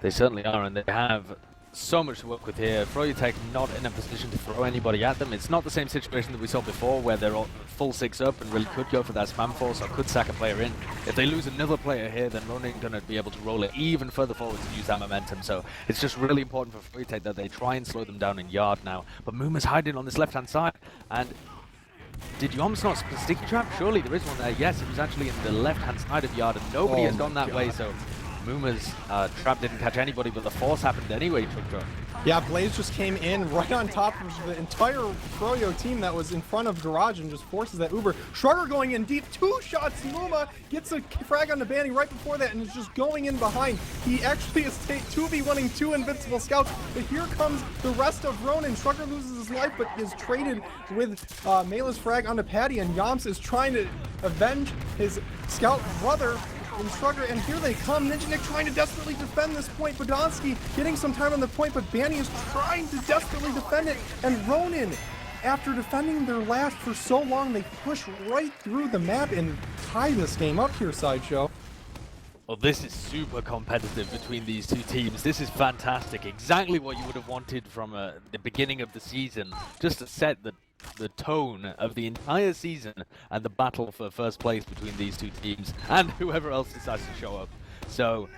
They certainly are, and they have so much to work with here. froyotech not in a position to throw anybody at them. It's not the same situation that we saw before where they're all full 6 up and really could go for that spam force or could sack a player in. If they lose another player here, then RONIN going to be able to roll it even further forward to use that momentum. So it's just really important for froyotech that they try and slow them down in yard now. But Muma's hiding on this left-hand side, and did Yomps not sticky trap? Surely there is one there. Yes, it was actually in the left-hand side of yard, and nobody has gone that way, so Muma's trap didn't catch anybody, but the force happened anyway, Truktruk. Yeah, Blaze just came in right on top of the entire Froyo team that was in front of Garage and just forces that Uber. Shrugger going in deep, 2 shots. Muma gets a frag on the Banny right before that and is just going in behind. He actually is 2v1ing 2 invincible scouts, but here comes the rest of RONIN. Shrugger loses his life, but is traded with Mela's frag onto Patty, and Yomps is trying to avenge his scout brother and Shrugger, and here they come. Ninja Nick trying to desperately defend this point. Bodonsky getting some time on the point, but Banny is trying to desperately defend it. And RONIN, after defending their last for so long, they push right through the map and tie this game up here, Sideshow. Well, this is super competitive between these two teams. This is fantastic. Exactly what you would have wanted from the beginning of the season, just to set the tone of the entire season and the battle for first place between these two teams and whoever else decides to show up. So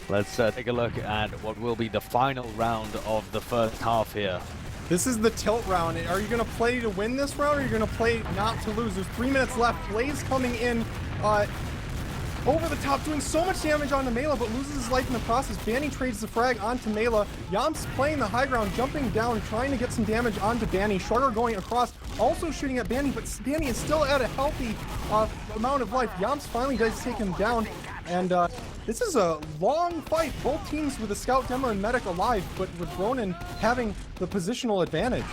let's take a look at what will be the final round of the first half here. This is the tilt round. Are you going to play to win this round, or are you going to play not to lose? There's 3 minutes left. Blaze coming in over the top, doing so much damage onto Mela, but loses his life in the process. Banny trades the frag onto Mela. Yomps playing the high ground, jumping down, trying to get some damage onto Banny. Shrugger going across, also shooting at Banny, but Banny is still at a healthy amount of life. Yomps finally does take him down, and this is a long fight. Both teams with a scout, demo, and medic alive, but with RONIN having the positional advantage.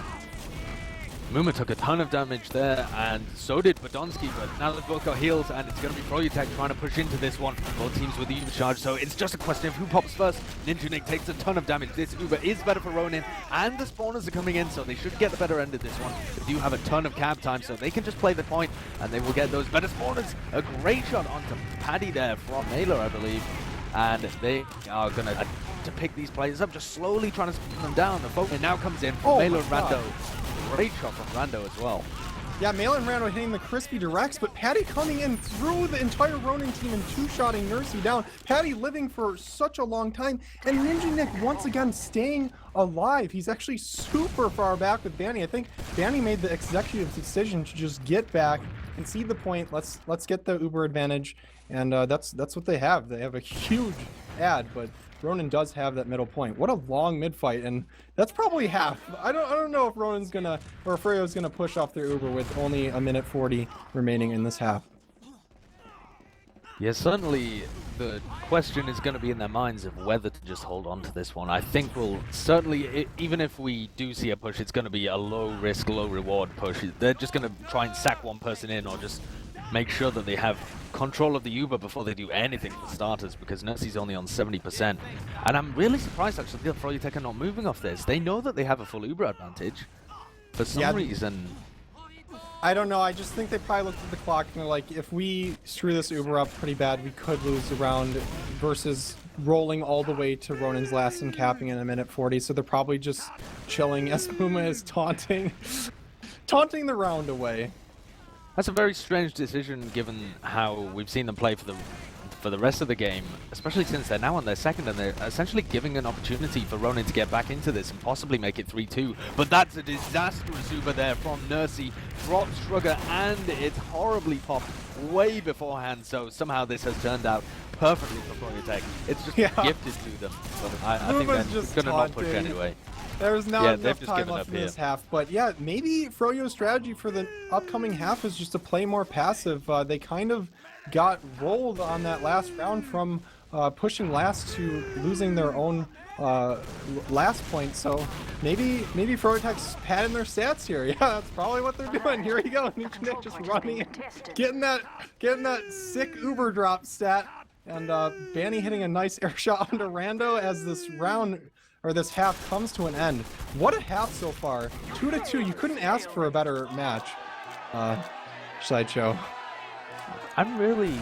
Muma took a ton of damage there, and so did Bodonsky, but now they've both got heals, and it's going to be froyotech trying to push into this one. Both teams with the Uber charge, so it's just a question of who pops first. Ninja Nick takes a ton of damage. This Uber is better for RONIN, and the spawners are coming in, so they should get the better end of this one. They do have a ton of cab time, so they can just play the point, and they will get those better spawners. A great shot onto Paddy there from Mela, I believe, and they are going to pick these players up, just slowly trying to spin them down. The focus now comes in from Mela and Rando. Great shot from Rando as well. Yeah, Mela and Rando hitting the crispy directs, but Patty coming in through the entire RONIN team and 2-shotting Nursey down. Patty living for such a long time, and Ninja Nick once again staying alive. He's actually super far back with Banny. I think Banny made the executive decision to just get back and see the point. Let's get the Uber advantage, and that's what they have. They have a huge ad, but RONIN does have that middle point. What a long mid fight, and that's probably half. I don't know if RONIN's gonna, or Freyo's gonna push off their Uber with only 1:40 remaining in this half. Yeah, certainly the question is going to be in their minds of whether to just hold on to this one. I think we'll certainly, even if we do see a push, it's going to be a low risk, low reward push. They're just going to try and sack one person in, or just make sure that they have control of the Uber before they do anything for starters, because Nursey's only on 70%. And I'm really surprised actually that froyotech are not moving off this. They know that they have a full Uber advantage. For some reason, I don't know. I just think they probably looked at the clock and they're like, if we screw this Uber up pretty bad, we could lose the round, versus rolling all the way to RONIN's last and capping in 1:40. So they're probably just chilling as Muma is taunting the round away. That's a very strange decision given how we've seen them play for the rest of the game, especially since they're now on their second and they're essentially giving an opportunity for Ronin to get back into this and possibly make it 3-2. But that's a disastrous Uber there from Nursey, drops Truktruk, and it's horribly popped way beforehand, so somehow this has turned out perfectly for froyotech. It's just gifted to them. But I think they're just going to not push anyway. There's not enough time left in this half, but yeah, maybe Froyo's strategy for the upcoming half is just to play more passive. They kind of got rolled on that last round from pushing last to losing their own last point, so maybe Froyotech's padding their stats here. Yeah, that's probably what they're doing. Here we go, Nick just running in, getting that sick Uber drop stat, and Banny hitting a nice air shot onto Rando as this round, or this half, comes to an end. What a half so far. 2-2. You couldn't ask for a better match. Sideshow. I'm really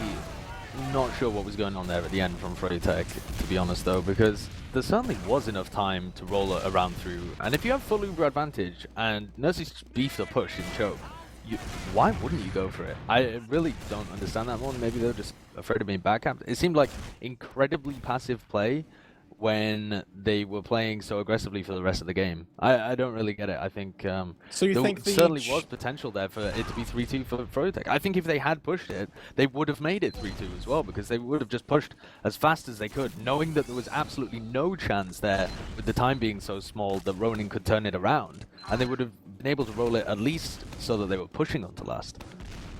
not sure what was going on there at the end from froyotech, to be honest, though, because there certainly was enough time to roll it around through. And if you have full Uber advantage and Nursey's beefed a push in choke, why wouldn't you go for it? I really don't understand that one. Maybe they're just afraid of being backcapped. It seemed like incredibly passive play when they were playing so aggressively for the rest of the game. I don't really get it. I think so you think certainly was potential there for it to be 3-2 for froyotech. I think if they had pushed it, they would have made it 3-2 as well, because they would have just pushed as fast as they could, knowing that there was absolutely no chance there, with the time being so small, that Ronin could turn it around, and they would have been able to roll it at least so that they were pushing on to last.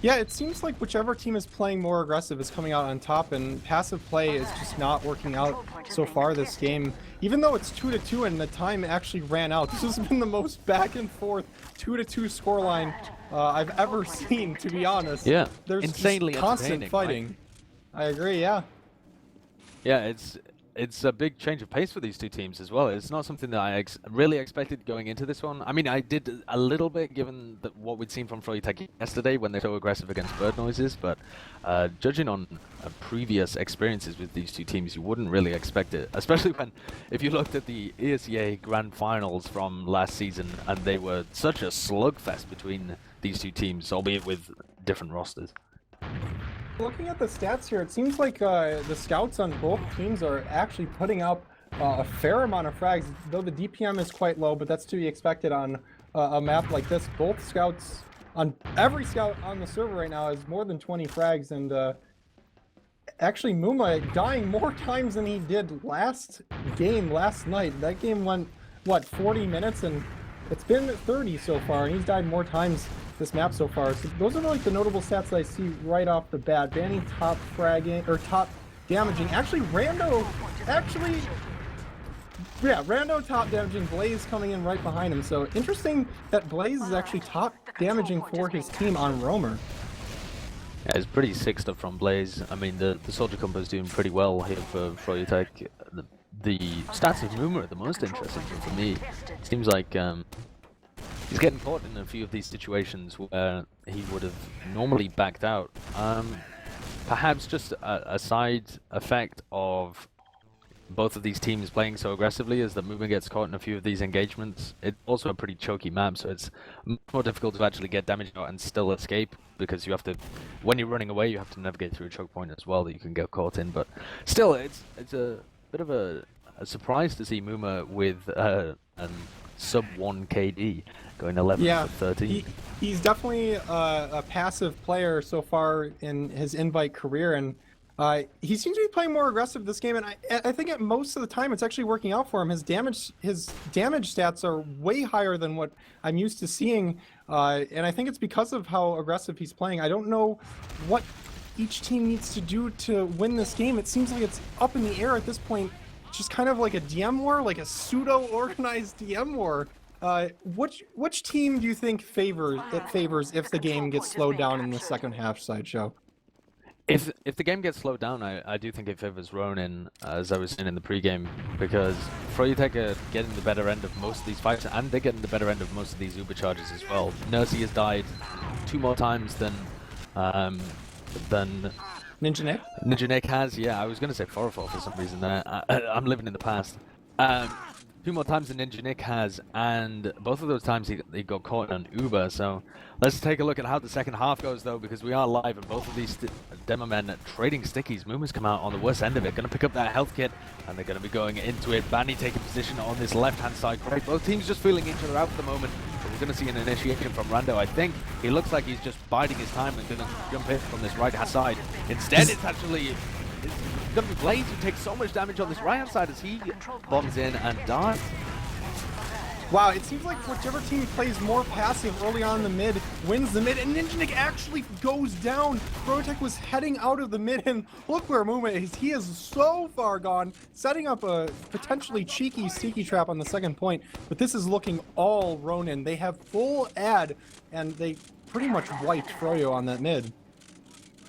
Yeah, it seems like whichever team is playing more aggressive is coming out on top, and passive play is just not working out so far this game. Even though it's 2-2 and the time actually ran out, this has been the most back and forth 2-2 scoreline I've ever seen, to be honest. Yeah, there's insanely just constant fighting. Right? I agree, yeah. Yeah, it's a big change of pace for these two teams as well. It's not something that I really expected going into this one. I mean, I did a little bit, given what we'd seen from froyotech yesterday when they're so aggressive against bird noises, but judging on previous experiences with these two teams, you wouldn't really expect it, especially if you looked at the ESEA Grand Finals from last season, and they were such a slugfest between these two teams, albeit with different rosters. Looking at the stats here, it seems like the scouts on both teams are actually putting up a fair amount of frags, though the DPM is quite low, but that's to be expected on a map like this. Both scouts, every scout on the server right now has more than 20 frags, and actually Muma dying more times than he did last night. That game went, what, 40 minutes, and it's been 30 so far, and he's died more times this map so far. So those are like the notable stats that I see right off the bat. Banny top fragging, or top damaging. Actually, Rando top damaging. Blaze coming in right behind him. So interesting that Blaze is actually top damaging for his team on Roamer. Yeah, it's pretty sick stuff from Blaze. I mean, the soldier combo is doing pretty well here for froyotech. The stats of Moomer are the most interesting for me. It seems like he's getting caught in a few of these situations where he would have normally backed out. Perhaps just a side effect of both of these teams playing so aggressively is that Movement gets caught in a few of these engagements. It's also a pretty choky map, so it's much more difficult to actually get damage out and still escape, because you have to, when you're running away, you have to navigate through a choke point as well that you can get caught in. But still, it's a bit of a surprise to see Muma with sub 1 KD going 11 for 13. He's definitely a passive player so far in his invite career, and he seems to be playing more aggressive this game, and I think at most of the time it's actually working out for him. His damage stats are way higher than what I'm used to seeing, and I think it's because of how aggressive he's playing. I don't know what each team needs to do to win this game. It seems like it's up in the air at this point, just kind of like a DM war, like a pseudo-organized DM war. Which team do you think favors if the game gets slowed down in the second half, Sideshow? If the game gets slowed down, I do think it favors Ronin, as I was saying in the pregame, because froyotech are getting the better end of most of these fights, and they're getting the better end of most of these Uber charges as well. Nursey has died 2 more times than Ninja Nick? Ninja Nick has, yeah. I was going to say Forafort for some reason there. I'm living in the past. few more times than Ninja Nick has, and both of those times he got caught on Uber. So let's take a look at how the second half goes, though, because we are live, and both of these demo men trading stickies. Muma's come out on the worst end of it, going to pick up that health kit, and they're going to be going into it. Banny taking position on this left-hand side. Great, both teams just feeling each other out for the moment, but we're going to see an initiation from Rando. I think he looks like he's just biding his time and going to jump in from this right-hand side. Instead, it's actually... It's going to be Blaze who takes so much damage on this right-hand side as he bombs in and dies. Wow, it seems like whichever team plays more passive early on in the mid wins the mid, and Ninja Nick actually goes down. froyotech was heading out of the mid, and look where Muma is. He is so far gone, setting up a potentially cheeky sneaky trap on the second point, but this is looking all Ronin. They have full ad, and they pretty much wiped Froyo on that mid.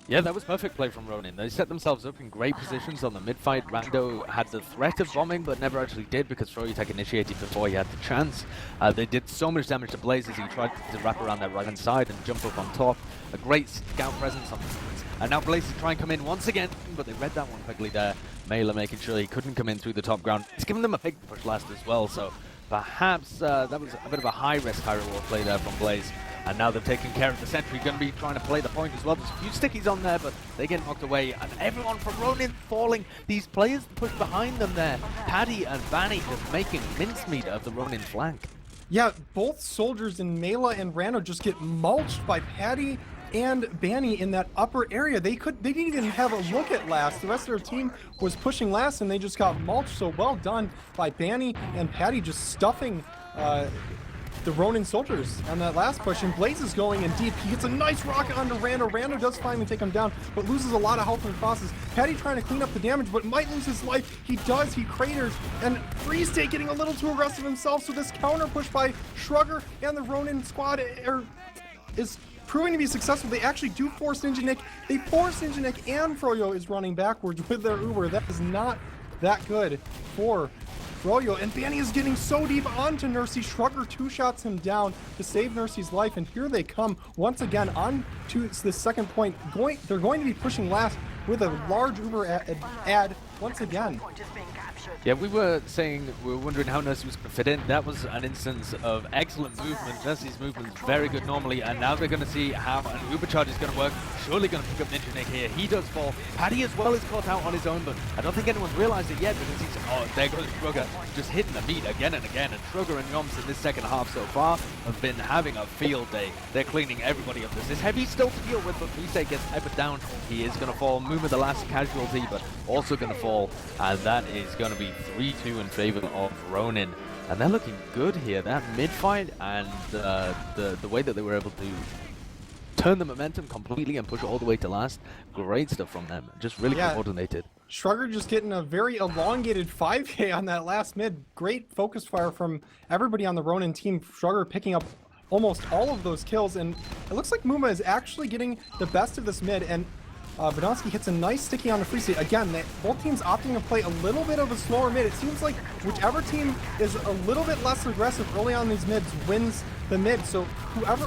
Yeah, that was perfect play from Ronin. They set themselves up in great positions on the mid-fight. Rando had the threat of bombing, but never actually did because froyotech initiated before he had the chance. They did so much damage to Blaze as he tried to wrap around their right-hand side and jump up on top. A great scout presence on the and now Blaze is trying to come in once again, but they read that one quickly there. Mela making sure he couldn't come in through the top ground. It's given them a big push last as well, so perhaps that was a bit of a high-risk, high-reward play there from Blaze. And now they've taken care of the sentry, going to be trying to play the point as well. There's a few stickies on there, but they get knocked away. And everyone from Ronin falling. These players push behind them there. Paddy and Banny just making mincemeat of the Ronin flank. Yeah, both soldiers in Mela and Rando just get mulched by Paddy and Banny in that upper area. They didn't even have a look at last. The rest of their team was pushing last, and they just got mulched. So well done by Banny and Paddy just stuffing the Ronin soldiers on that last push, and Blaze is going in deep. He gets a nice rocket onto Rando. Rando does finally take him down, but loses a lot of health and crosses. Paddy trying to clean up the damage, but might lose his life. He does, he craters, and Freestate getting a little too aggressive himself, so this counter push by Shrugger and the Ronin squad is proving to be successful. They actually do force Ninja Nick. They force Ninja Nick, and Froyo is running backwards with their Uber. That is not that good for Froyo, and Banny is getting so deep onto Nursey. Shrugger two-shots him down to save Nursey's life, and here they come once again on to the second point. They're going to be pushing last with a large Uber ad once again. Yeah, we were wondering how Nursey was going to fit in. That was an instance of excellent movement. Nursey's movement is very good normally, and now they're going to see how an Uber charge is going to work. Surely going to pick up Ninja Nick here. He does fall. Paddy as well is caught out on his own, but I don't think anyone's realized it yet because he's, oh, there goes Truktruk, just hitting the meat again and again. And Truktruk and Yoms in this second half so far have been having a field day. They're cleaning everybody up. This is heavy still to deal with, but Freestate gets peppered down. He is going to fall. Muma the last casualty, but also going to fall, and that is going to be 3-2 in favor of Ronin. And they're looking good here. That mid-fight and the way that they were able to turn the momentum completely and push it all the way to last. Great stuff from them. Just really coordinated. Shrugger just getting a very elongated 5K on that last mid. Great focus fire from everybody on the Ronin team. Shrugger picking up almost all of those kills, and it looks like Muma is actually getting the best of this mid, and Badonsky hits a nice sticky on the Freestate. Again, both teams opting to play a little bit of a slower mid. It seems like whichever team is a little bit less aggressive early on these mids wins the mid. So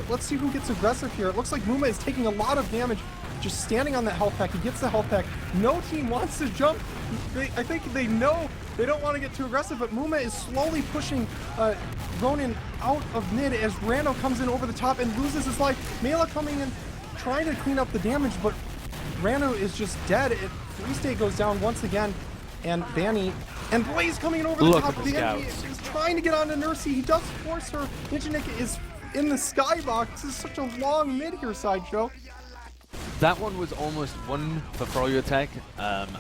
let's see who gets aggressive here. It looks like Muma is taking a lot of damage just standing on that health pack. He gets the health pack. No team wants to jump. I think they know they don't want to get too aggressive, but Muma is slowly pushing Ronin out of mid as Rando comes in over the top and loses his life. Mela coming in, trying to clean up the damage, but Rando is just dead. Freestate goes down once again, and Banny and Blaze coming in over the top. Banny is trying to get onto Nursey. He does force her. Ninja Nick is in the skybox. This is such a long mid here, Sideshow. That one was almost won for froyotech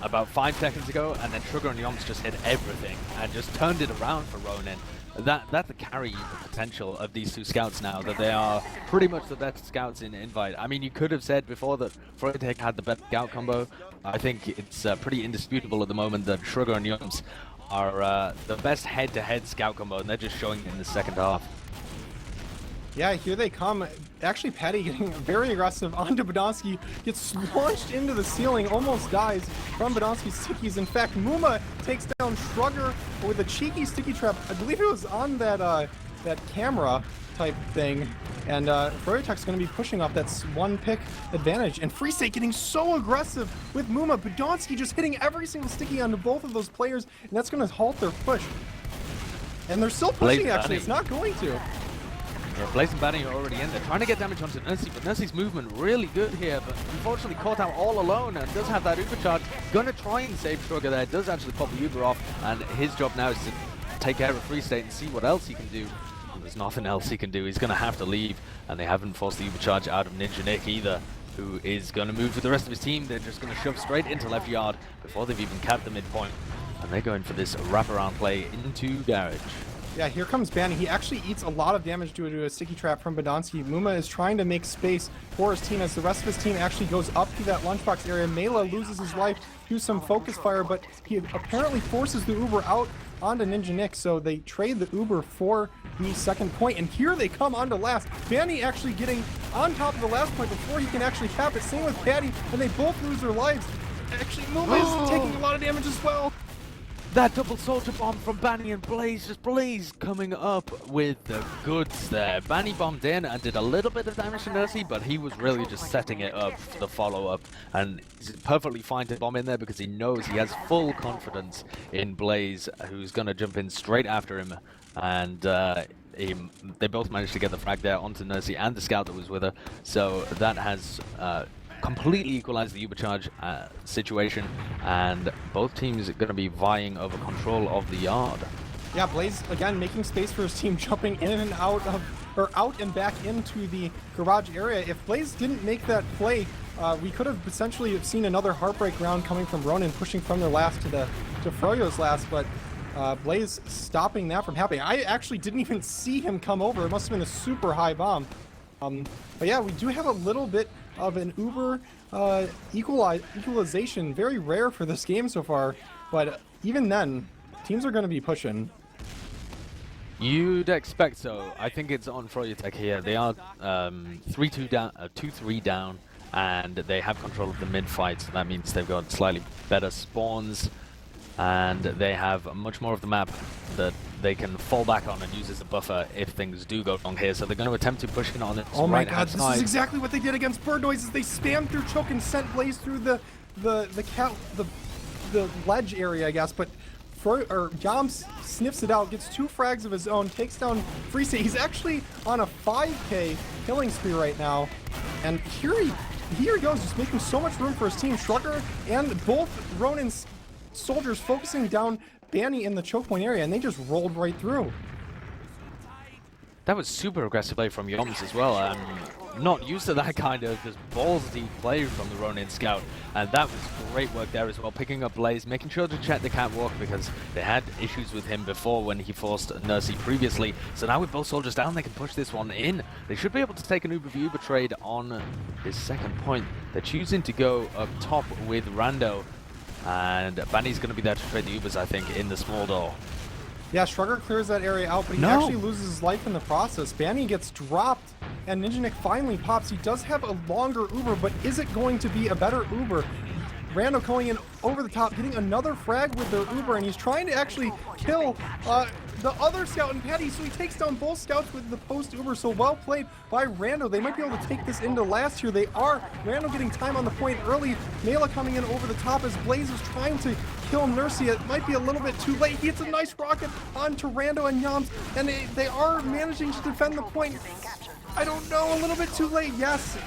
about 5 seconds ago, and then Truktruk and Yoms just hit everything and just turned it around for Ronin. That's the carry potential of these two scouts now, that they are pretty much the best scouts in Invite. I mean, you could have said before that froyotech had the best scout combo. I think it's pretty indisputable at the moment that Truktruk and Yoms are the best head-to-head scout combo, and they're just showing it in the second half. Yeah, here they come. Actually, Paddy getting very aggressive onto Badonsky, gets launched into the ceiling, almost dies from Badonsky's stickies. In fact, Muma takes down Shrugger with a cheeky sticky trap. I believe it was on that camera type thing. And froyotech's going to be pushing off that one pick advantage. And Freestate getting so aggressive with Muma. Badonsky just hitting every single sticky onto both of those players, and that's going to halt their push. And they're still pushing, actually. It's not going to. Yeah, Blaze and Banny are already in there, trying to get damage onto Nursey, but Nursey's movement really good here, but unfortunately caught out all alone and does have that Uber charge. Gonna try and save Truktruk there, does actually pop the Uber off, and his job now is to take care of Free State and see what else he can do. There's nothing else he can do. He's gonna have to leave, and they haven't forced the Uber charge out of Ninja Nick either, who is gonna move with the rest of his team. They're just gonna shove straight into left yard before they've even capped the midpoint, and they're going for this wraparound play into Garage. Yeah, here comes Banny. He actually eats a lot of damage due to a sticky trap from Badonsky. Muma is trying to make space for his team as the rest of his team actually goes up to that lunchbox area. Mela loses his life to some focus fire, but he apparently forces the Uber out onto Ninja Nick, so they trade the Uber for the second point, and here they come onto last. Banny actually getting on top of the last point before he can actually cap it. Same with Patty, and they both lose their lives. Actually, Muma is taking a lot of damage as well. That double soldier bomb from Banny and Blaze, just Blaze coming up with the goods there. Banny bombed in and did a little bit of damage to Nursey, but he was really just setting it up for the follow-up, and he's perfectly fine to bomb in there because he knows he has full confidence in Blaze, who's going to jump in straight after him, and they both managed to get the frag there onto Nursey and the scout that was with her, so that has completely equalized the Ubercharge situation, and both teams are going to be vying over control of the yard. Yeah, Blaze again making space for his team, jumping in and out of, or out and back into the garage area. If Blaze didn't make that play, we could have essentially seen another heartbreak round coming from Ronin, pushing from their last to Froyo's last, but Blaze stopping that from happening. I actually didn't even see him come over. It must have been a super high bomb. But yeah, we do have a little bit of an Uber equalization. Very rare for this game so far, but even then, teams are going to be pushing. You'd expect so. I think it's on froyotech here. They are 3-2 down, 2-3 down, and they have control of the mid fight, so that means they've got slightly better spawns, and they have much more of the map that they can fall back on and use as a buffer if things do go wrong here. So they're going to attempt to push in on it. Oh my god, this is exactly what they did against Bird Noise, is they spammed through choke and sent Blaze through the ledge area, I guess, but Joms sniffs it out, gets 2 frags of his own, takes down Free State. He's actually on a 5k killing spree right now, and here he goes, just making so much room for his team. Shrugger and both Ronin's soldiers focusing down Banny in the choke point area, and they just rolled right through. That was super aggressive play from Yoms as well. I'm not used to that kind of just balls deep play from the Ronin scout, and that was great work there as well, picking up Blaze, making sure to check the catwalk because they had issues with him before when he forced Nursey previously. So now with both soldiers down, they can push this one in. They should be able to take an Uber trade on his second point. They're choosing to go up top with Rando, and Banny's going to be there to trade the Ubers, I think, in the small door. Yeah, Shrugger clears that area out, but he actually loses his life in the process. Banny gets dropped, and Ninja Nick finally pops. He does have a longer Uber, but is it going to be a better Uber? Rando going in over the top, getting another frag with their Uber, and he's trying to actually kill the other scout and Patty, so he takes down both scouts with the post Uber. So well played by Rando. They might be able to take this into last here. They are. Rando getting time on the point early. Mela coming in over the top as Blaze is trying to kill Nursey. It might be a little bit too late. He hits a nice rocket onto Rando and Yoms, and they are managing to defend the point. I don't know, a little bit too late. Yes,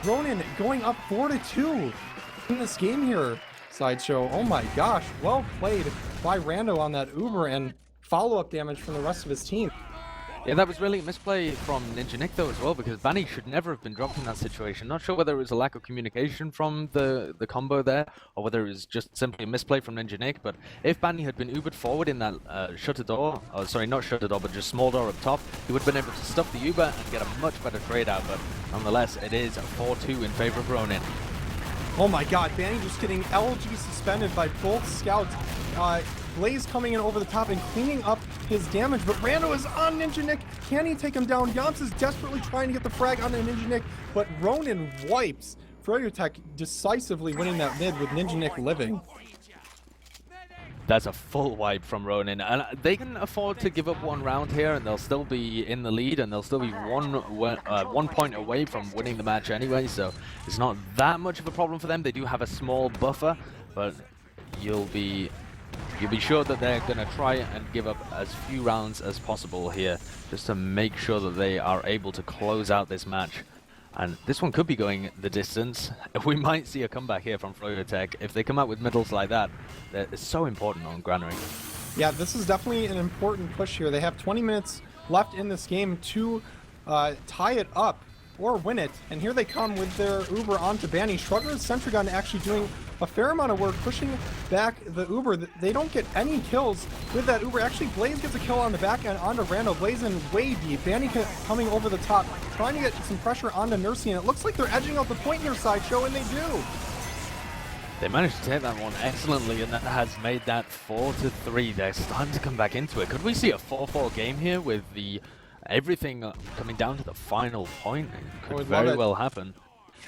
Ronin going up 4-2 in this game here. Sideshow. Oh my gosh, well played by Rando on that Uber, and follow-up damage from the rest of his team. Yeah, that was really a misplay from Ninja Nick though as well, because Banny should never have been dropped in that situation. Not sure whether it was a lack of communication from the combo there, or whether it was just simply a misplay from Ninja Nick, but if Banny had been Ubered forward in that shutter door, oh, sorry, not shutter door, but just small door up top, he would have been able to stuff the Uber and get a much better trade out, but nonetheless, it is 4-2 in favor of Ronin. Oh my god, Banny just getting LG suspended by both scouts. Blaze coming in over the top and cleaning up his damage, but Rando is on Ninja Nick. Can he take him down? Yoms is desperately trying to get the frag on Ninja Nick, but Ronin wipes. froyotech decisively winning that mid with Ninja Nick living. That's a full wipe from Ronin, and they can afford to give up one round here, and they'll still be in the lead, and they'll still be one point away from winning the match anyway, so it's not that much of a problem for them. They do have a small buffer, but you'll be you'll be sure that they're going to try and give up as few rounds as possible here, just to make sure that they are able to close out this match. And this one could be going the distance. We might see a comeback here from froyotech. If they come out with middles like that, it's so important on Granary. Yeah, this is definitely an important push here. They have 20 minutes left in this game to tie it up or win it. And here they come with their Uber onto Banny. Shrugger's Centrigun actually doing a fair amount of work pushing back the Uber. They don't get any kills with that Uber. Actually, Blaze gets a kill on the back end onto Rando. Blaze in way deep. Banny coming over the top, trying to get some pressure onto Nursey, and it looks like they're edging out the point here, Sideshow, and they do. They managed to take that one excellently, and that has made that 4-3. They're starting to come back into it. Could we see a 4-4 game here with everything coming down to the final point? It could very well happen.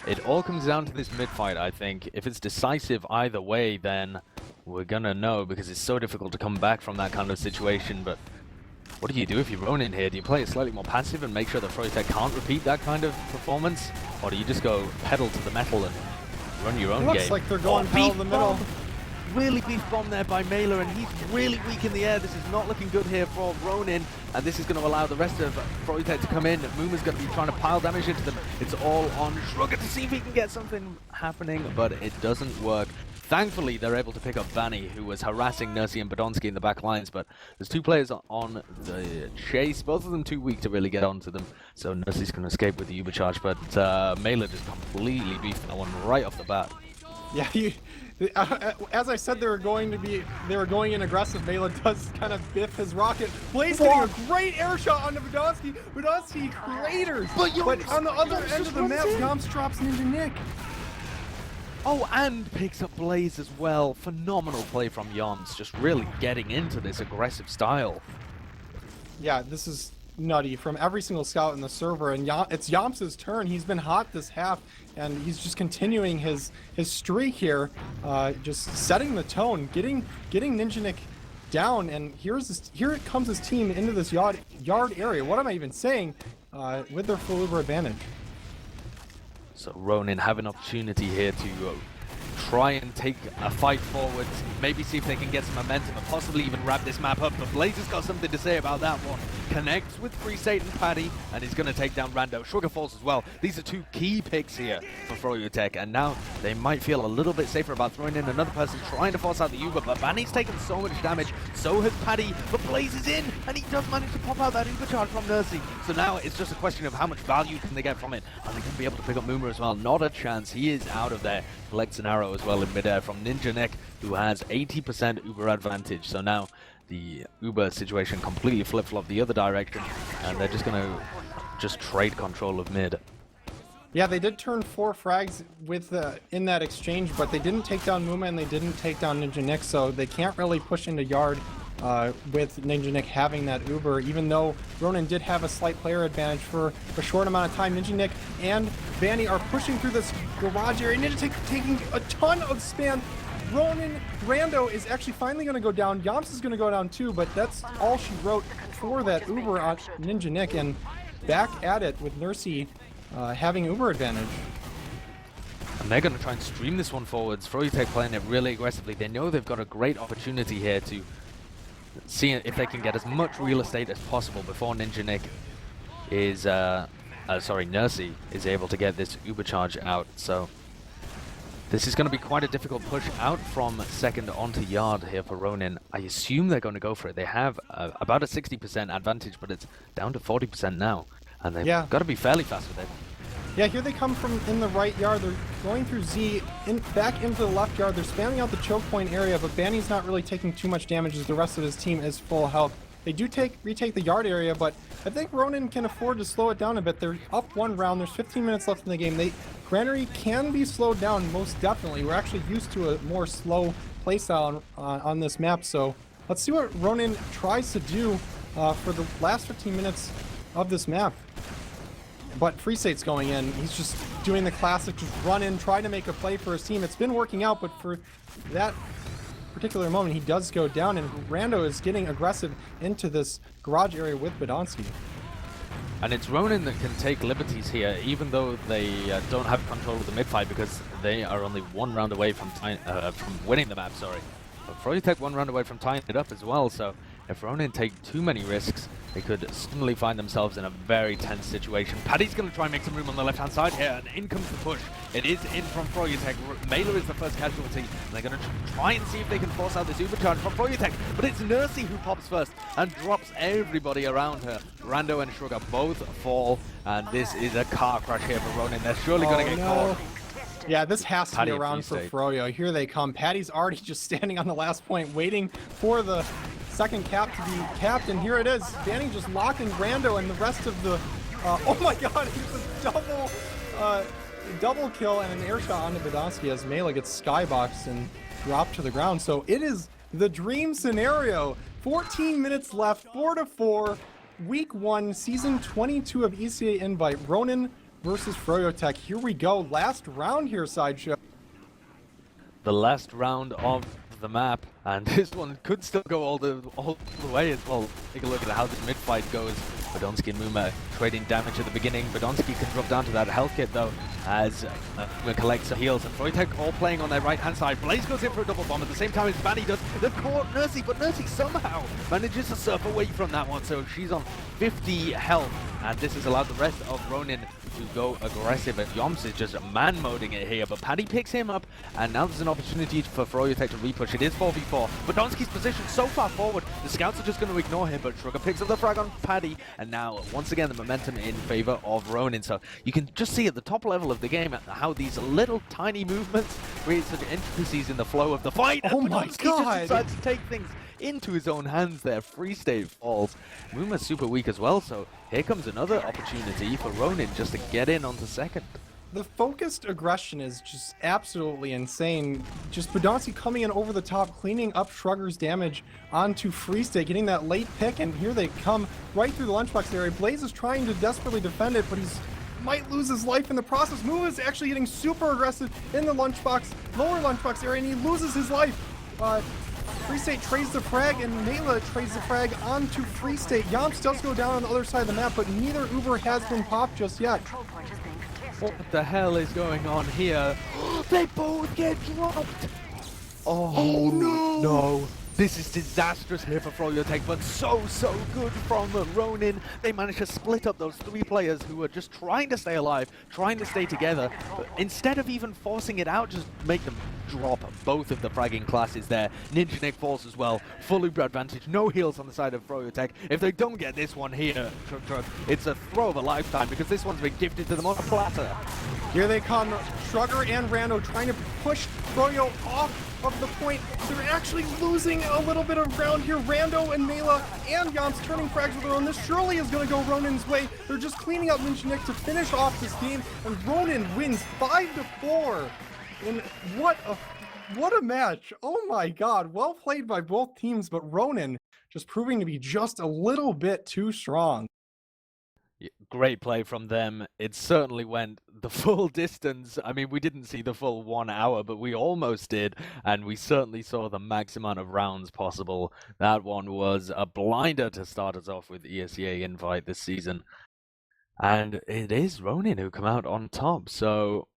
It all comes down to this mid-fight, I think. If it's decisive either way, then we're gonna know, because it's so difficult to come back from that kind of situation. But what do you do if you're Ronin here? Do you play it slightly more passive and make sure that froyotech can't repeat that kind of performance? Or do you just go pedal to the metal and run your own game? Looks like they're going pedal in the middle. Really beef bomb there by Mailer, and he's really weak in the air. This is not looking good here for Ronin, and this is going to allow the rest of froyotech to come in. Muma's going to be trying to pile damage into them. It's all on Shrugger to see if he can get something happening, but it doesn't work. Thankfully, they're able to pick up Vanny, who was harassing Nursey and Badonsky in the back lines, but there's two players on the chase, both of them too weak to really get onto them, so Nursey's going to escape with the Uber charge, but Mailer just completely beefed that one right off the bat. Yeah, as I said, they were going in aggressive. Mailer does kind of biff his rocket. Blaze getting a great air shot onto Badonsky. Badonsky craters, but on the other end of the map, Yomps drops Ninja Nick. Oh, and picks up Blaze as well. Phenomenal play from Yomps, just really getting into this aggressive style. Yeah, this is nutty from every single scout in the server, and it's Yomps' turn. He's been hot this half, and he's just continuing his streak here, just setting the tone, getting Ninja Nick down, and here it comes his team into this yard area. What am I even saying? With their full Uber advantage. So Ronin have an opportunity here to try and take a fight forward, maybe see if they can get some momentum and possibly even wrap this map up. But Blaze has got something to say about that one. Connects with Free State and Paddy, and he's going to take down Rando. Shrugger falls as well. These are two key picks here for froyotech, and now they might feel a little bit safer about throwing in another person trying to force out the Uber, but Vanny's taken so much damage, so has Paddy, but Blaze is in, and he does manage to pop out that Uber charge from Nursey. So now it's just a question of how much value can they get from it. Are they going to be able to pick up Muma as well? Not a chance. He is out of there. Collects an arrow as well in midair from Ninja Nick, who has 80% Uber advantage. So now the Uber situation completely flip-flopped the other direction, and they're just going to trade control of mid. Yeah, they did turn 4 frags with in that exchange, but they didn't take down Muma and they didn't take down Ninja Nick, so they can't really push into yard with Ninja Nick having that Uber, even though Ronin did have a slight player advantage for a short amount of time. Ninja Nick and Vanny are pushing through this garage area. Ninja taking a ton of spam. Rando is actually finally going to go down. Yomps is going to go down too, but that's all she wrote for that Uber on Ninja Nick, and back at it with Nursey having Uber advantage. And they're going to try and stream this one forwards. froyotech playing it really aggressively. They know they've got a great opportunity here to see if they can get as much real estate as possible before Ninja Nick is, Nursey is able to get this Uber charge out. So this is going to be quite a difficult push out from second onto yard here for Ronin. I assume they're going to go for it. They have about a 60% advantage, but it's down to 40% now. And they've got to be fairly fast with it. Yeah, here they come from in the right yard. They're going through Z, back into the left yard. They're spamming out the choke point area, but Banny's not really taking too much damage as the rest of his team is full health. They do retake the yard area, but I think Ronin can afford to slow it down a bit. They're up 1 round. There's 15 minutes left in the game. Granary can be slowed down, most definitely. We're actually used to a more slow playstyle on this map, so let's see what Ronin tries to do for the last 15 minutes of this map. But Free State's going in. He's just doing the classic, just run in, try to make a play for his team. It's been working out, but for that particular moment, he does go down, and Rando is getting aggressive into this garage area with Badonsky. And it's Ronin that can take liberties here, even though they don't have control of the mid-fight, because they are only 1 round away from winning the map, sorry. But froyotech one round away from tying it up as well, so if Ronin take too many risks, they could suddenly find themselves in a very tense situation. Paddy's going to try and make some room on the left-hand side here, and in comes the push. It is in from froyotech. Mailer is the first casualty, and they're going to try and see if they can force out this overcharge from froyotech, but it's Nursey who pops first and drops everybody around her. Rando and Sugar both fall, and this is a car crash here for Ronin. They're surely going to get caught. Yeah, this has to Paddy be at around for Free State. Froyo. Here they come. Paddy's already just standing on the last point, waiting for the second cap to be capped, and here it is. Danny just locking Rando and the rest of the... oh my god, it's a double kill and an air shot onto Badonsky as Mela gets skyboxed and dropped to the ground. So it is the dream scenario. 14 minutes left, 4-4. Week 1, Season 22 of ESEA-Invite. Ronin versus froyotech. Here we go. Last round here, Sideshow. The last round of the map, and this one could still go all the way as well. Take a look at how this mid fight goes. Badonsky and Muma trading damage at the beginning. Badonsky can drop down to that health kit though, as Muma collects some heals, and froyotech all playing on their right hand side. Blaze goes in for a double bomb at the same time as Vanny does. They've caught Nursey, but Nursey somehow manages to surf away from that one, so she's on 50 health, and this has allowed the rest of Ronin to go aggressive, and Yoms is just man-moding it here, but Paddy picks him up, and now there's an opportunity for froyotech to repush. It is 4v4, but Donsky's position so far forward, the scouts are just going to ignore him, but Truktruk picks up the frag on Paddy, and now, once again, the momentum in favor of Ronin. So you can just see at the top level of the game how these little tiny movements create such intricacies in the flow of the fight. Oh my Just god! decides to take things into his own hands there. Free State falls. Muma's super weak as well, so here comes another opportunity for Ronin just to get in onto second. The focused aggression is just absolutely insane. Just Badonsky coming in over the top, cleaning up Shrugger's damage onto Free State, getting that late pick, and here they come right through the lunchbox area. Blaze is trying to desperately defend it, but he's might lose his life in the process. Mu is actually getting super aggressive in the lunchbox, lower lunchbox area, and he loses his life. Free State trades the frag, and Mela trades the frag onto Free State. Yamps does go down on the other side of the map, but neither Uber has been popped just yet. What the hell is going on here? They both get dropped! Oh no! No! This is disastrous here for froyotech, but so good from Ronin. They managed to split up those three players who were just trying to stay alive, trying to stay together. But instead of even forcing it out, just make them drop both of the fragging classes there. Ninja Nick falls as well. Full Uber advantage, no heals on the side of froyotech. If they don't get this one here, Truktruk, it's a throw of a lifetime because this one's been gifted to them on a platter. Here they come, Shrugger and Rando trying to push Froyo off of the point. They're actually losing a little bit of ground here. Rando and Mela and Yamps turning frags of their own. This surely is going to go Ronin's way. They're just cleaning up Ninja Nick to finish off this game, and Ronin wins 5-4. And what a match. Oh my god, well played by both teams, but Ronin just proving to be just a little bit too strong. Great play from them. It certainly went the full distance. I mean, we didn't see the full 1 hour, but we almost did, and we certainly saw the max amount of rounds possible. That one was a blinder to start us off with ESEA-Invite this season. And it is Ronin who come out on top, so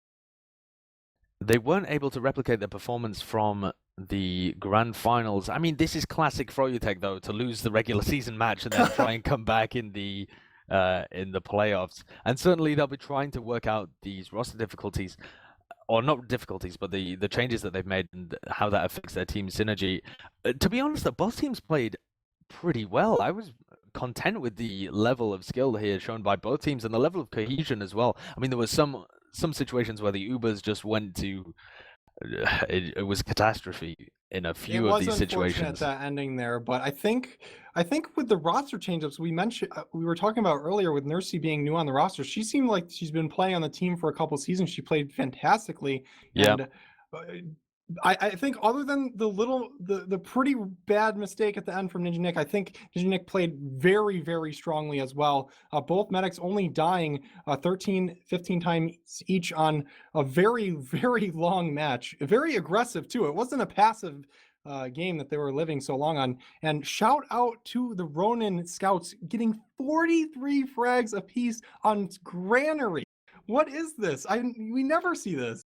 they weren't able to replicate their performance from the grand finals. I mean, this is classic froyotech, though, to lose the regular season match and then try and come back in the playoffs. And certainly they'll be trying to work out these roster difficulties, or not difficulties, but the changes that they've made and how that affects their team synergy. To be honest, both teams played pretty well. I was content with the level of skill here shown by both teams and the level of cohesion as well. I mean, there was some situations where the Ubers just went to it was catastrophe in a few of these situations. That ending there, but I think with the roster changes we mentioned, we were talking about earlier with Nursey being new on the roster, she seemed like she's been playing on the team for a couple seasons. She played fantastically. Yeah. And I think other than the pretty bad mistake at the end from Ninja Nick, I think Ninja Nick played very, very strongly as well. Both medics only dying 13, 15 times each on a very, very long match. Very aggressive too. It wasn't a passive game that they were living so long on. And shout out to the Ronin scouts getting 43 frags apiece on Granary. What is this? We never see this.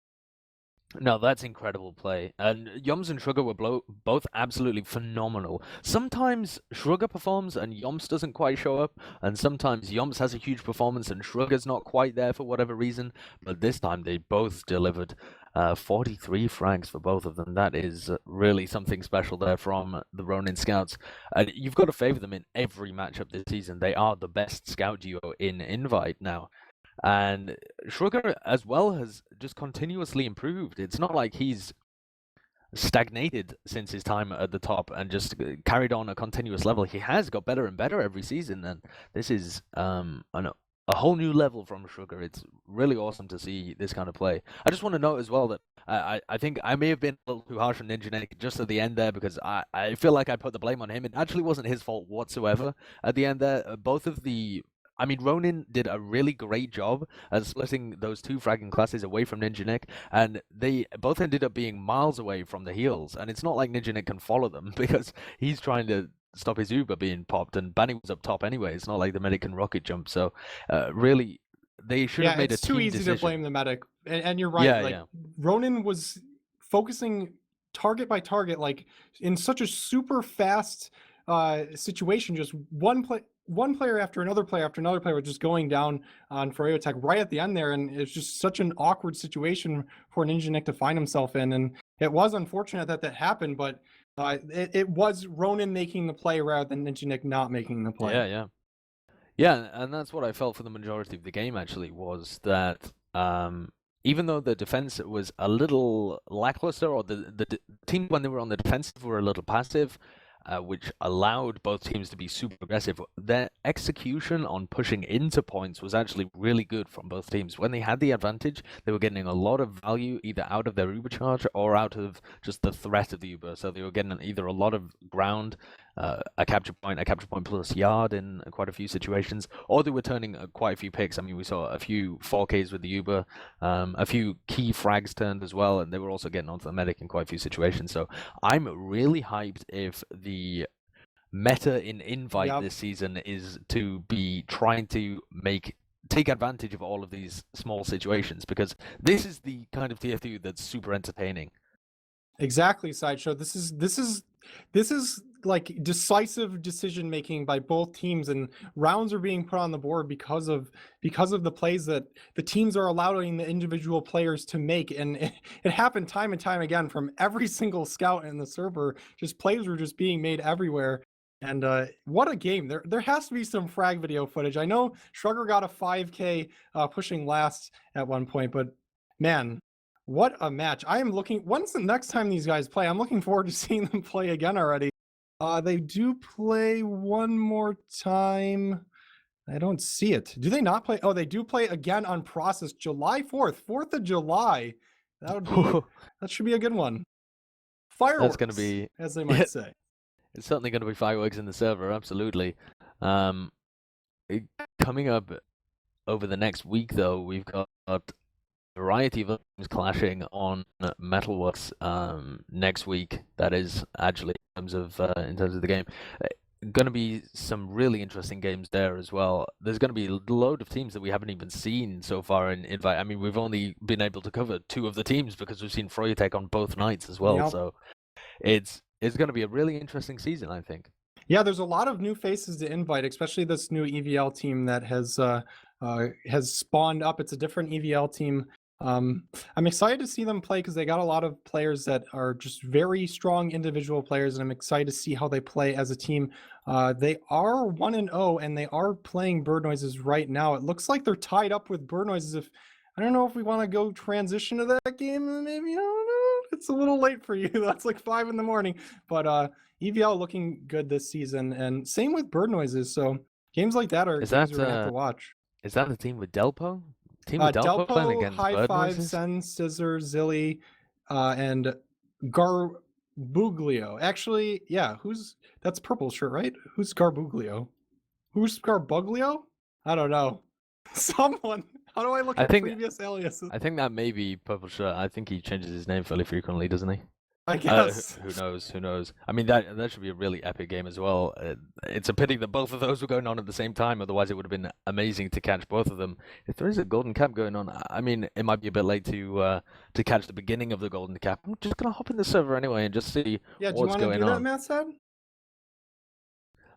No, that's incredible play. And Yoms and Sugar were both absolutely phenomenal. Sometimes Sugar performs and Yoms doesn't quite show up, and sometimes Yoms has a huge performance and Sugar's not quite there for whatever reason. But this time they both delivered 43 frags for both of them. That is really something special there from the Ronin Scouts. You've got to favor them in every matchup this season. They are the best scout duo in Invite now. And Sugar as well has just continuously improved. It's not like he's stagnated since his time at the top and just carried on a continuous level. He has got better and better every season, and this is a whole new level from Sugar. It's really awesome to see this kind of play. I just want to note as well that I think I may have been a little too harsh on Ninja Nick just at the end there because I feel like I put the blame on him. It actually wasn't his fault whatsoever at the end there. Both of the I mean, Ronin did a really great job at splitting those two fragging classes away from Ninja Nick, and they both ended up being miles away from the heals. And it's not like Ninja Nick can follow them because he's trying to stop his Uber being popped, and Banny was up top anyway. It's not like the medic can rocket jump. So, really, they should have Yeah, made a it's too team easy decision. to blame the medic, and you're right. Yeah, Like yeah. Ronin was focusing target by target, like in such a super fast situation. Just one player after another player after another player was just going down on froyotech right at the end there, and it's just such an awkward situation for Ninja Nick to find himself in. And it was unfortunate that that happened, but it was Ronin making the play rather than Ninja Nick not making the play. Yeah, yeah. Yeah, and that's what I felt for the majority of the game actually was that even though the defense was a little lackluster, or the team when they were on the defensive were a little passive, which allowed both teams to be super aggressive. Their execution on pushing into points was actually really good from both teams. When they had the advantage, they were getting a lot of value either out of their Uber charge or out of just the threat of the Uber. So they were getting either a lot of ground, a capture point plus yard in quite a few situations, or they were turning quite a few picks. I mean, we saw a few 4Ks with the Uber, a few key frags turned as well, and they were also getting onto the medic in quite a few situations. So I'm really hyped if the meta in Invite this season is to be trying to take advantage of all of these small situations, because this is the kind of TF2 that's super entertaining. Exactly, Sideshow. This is like decisive decision making by both teams, and rounds are being put on the board because of the plays that the teams are allowing the individual players to make. And it happened time and time again from every single scout in the server. Just plays were just being made everywhere. And what a game. There has to be some frag video footage. I know Shrugger got a 5K pushing last at one point, but man, what a match. I am looking, when's the next time these guys play? I'm looking forward to seeing them play again already. They do play one more time. I don't see it. Do they not play? Oh, they do play again on Process July 4th, 4th of July. That should be a good one. Fireworks, That's going to be, as they might say. It's certainly going to be fireworks in the server, absolutely. Coming up over the next week, though, we've got a variety of teams clashing on Metalworks next week. That is actually in terms of the game. Going to be some really interesting games there as well. There's going to be a load of teams that we haven't even seen so far in Invite. I mean, we've only been able to cover two of the teams because we've seen froyotech on both nights as well. Yep. So it's going to be a really interesting season, I think. Yeah, there's a lot of new faces to Invite, especially this new EVL team that has spawned up. It's a different EVL team. I'm excited to see them play because they got a lot of players that are just very strong individual players, and I'm excited to see how they play as a team. They are 1-0, and they are playing Bird Noises right now. It looks like they're tied up with Bird Noises. I don't know if we want to go transition to that game, maybe, I don't know. It's a little late for you. That's like 5 in the morning, but EVL looking good this season, and same with Bird Noises. So games like that are games we're gonna have to watch. Is that the team with Delpo? Team with Delpo playing against High Bird Five, Noises? Sen, Scissor, Zilly, and Garbuglio. Actually, yeah, that's purple shirt, right? Who's Garbuglio? Who's Garbuglio? I don't know. Someone. How do I look at previous aliases? I think that may be Purple Shirt. I think he changes his name fairly frequently, doesn't he? I guess. Who knows? Who knows? I mean, that should be a really epic game as well. It's a pity that both of those were going on at the same time. Otherwise, it would have been amazing to catch both of them. If there is a Golden Cap going on, I mean, it might be a bit late to catch the beginning of the Golden Cap. I'm just gonna hop in the server anyway and just see Yeah, do you what's want to going do that, on. Mathsad?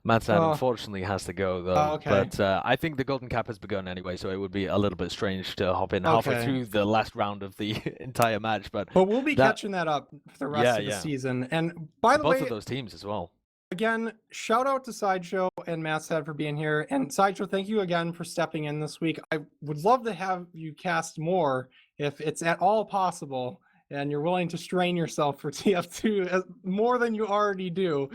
Mathsad unfortunately has to go though, okay. but I think the Golden Cap has begun anyway, so it would be a little bit strange to hop in halfway through the last round of the entire match. But we'll be catching that up for the rest of the season. And by the way, both of those teams as well. Again, shout out to Sideshow and Mathsad for being here. And Sideshow, thank you again for stepping in this week. I would love to have you cast more if it's at all possible and you're willing to strain yourself for TF2 more than you already do.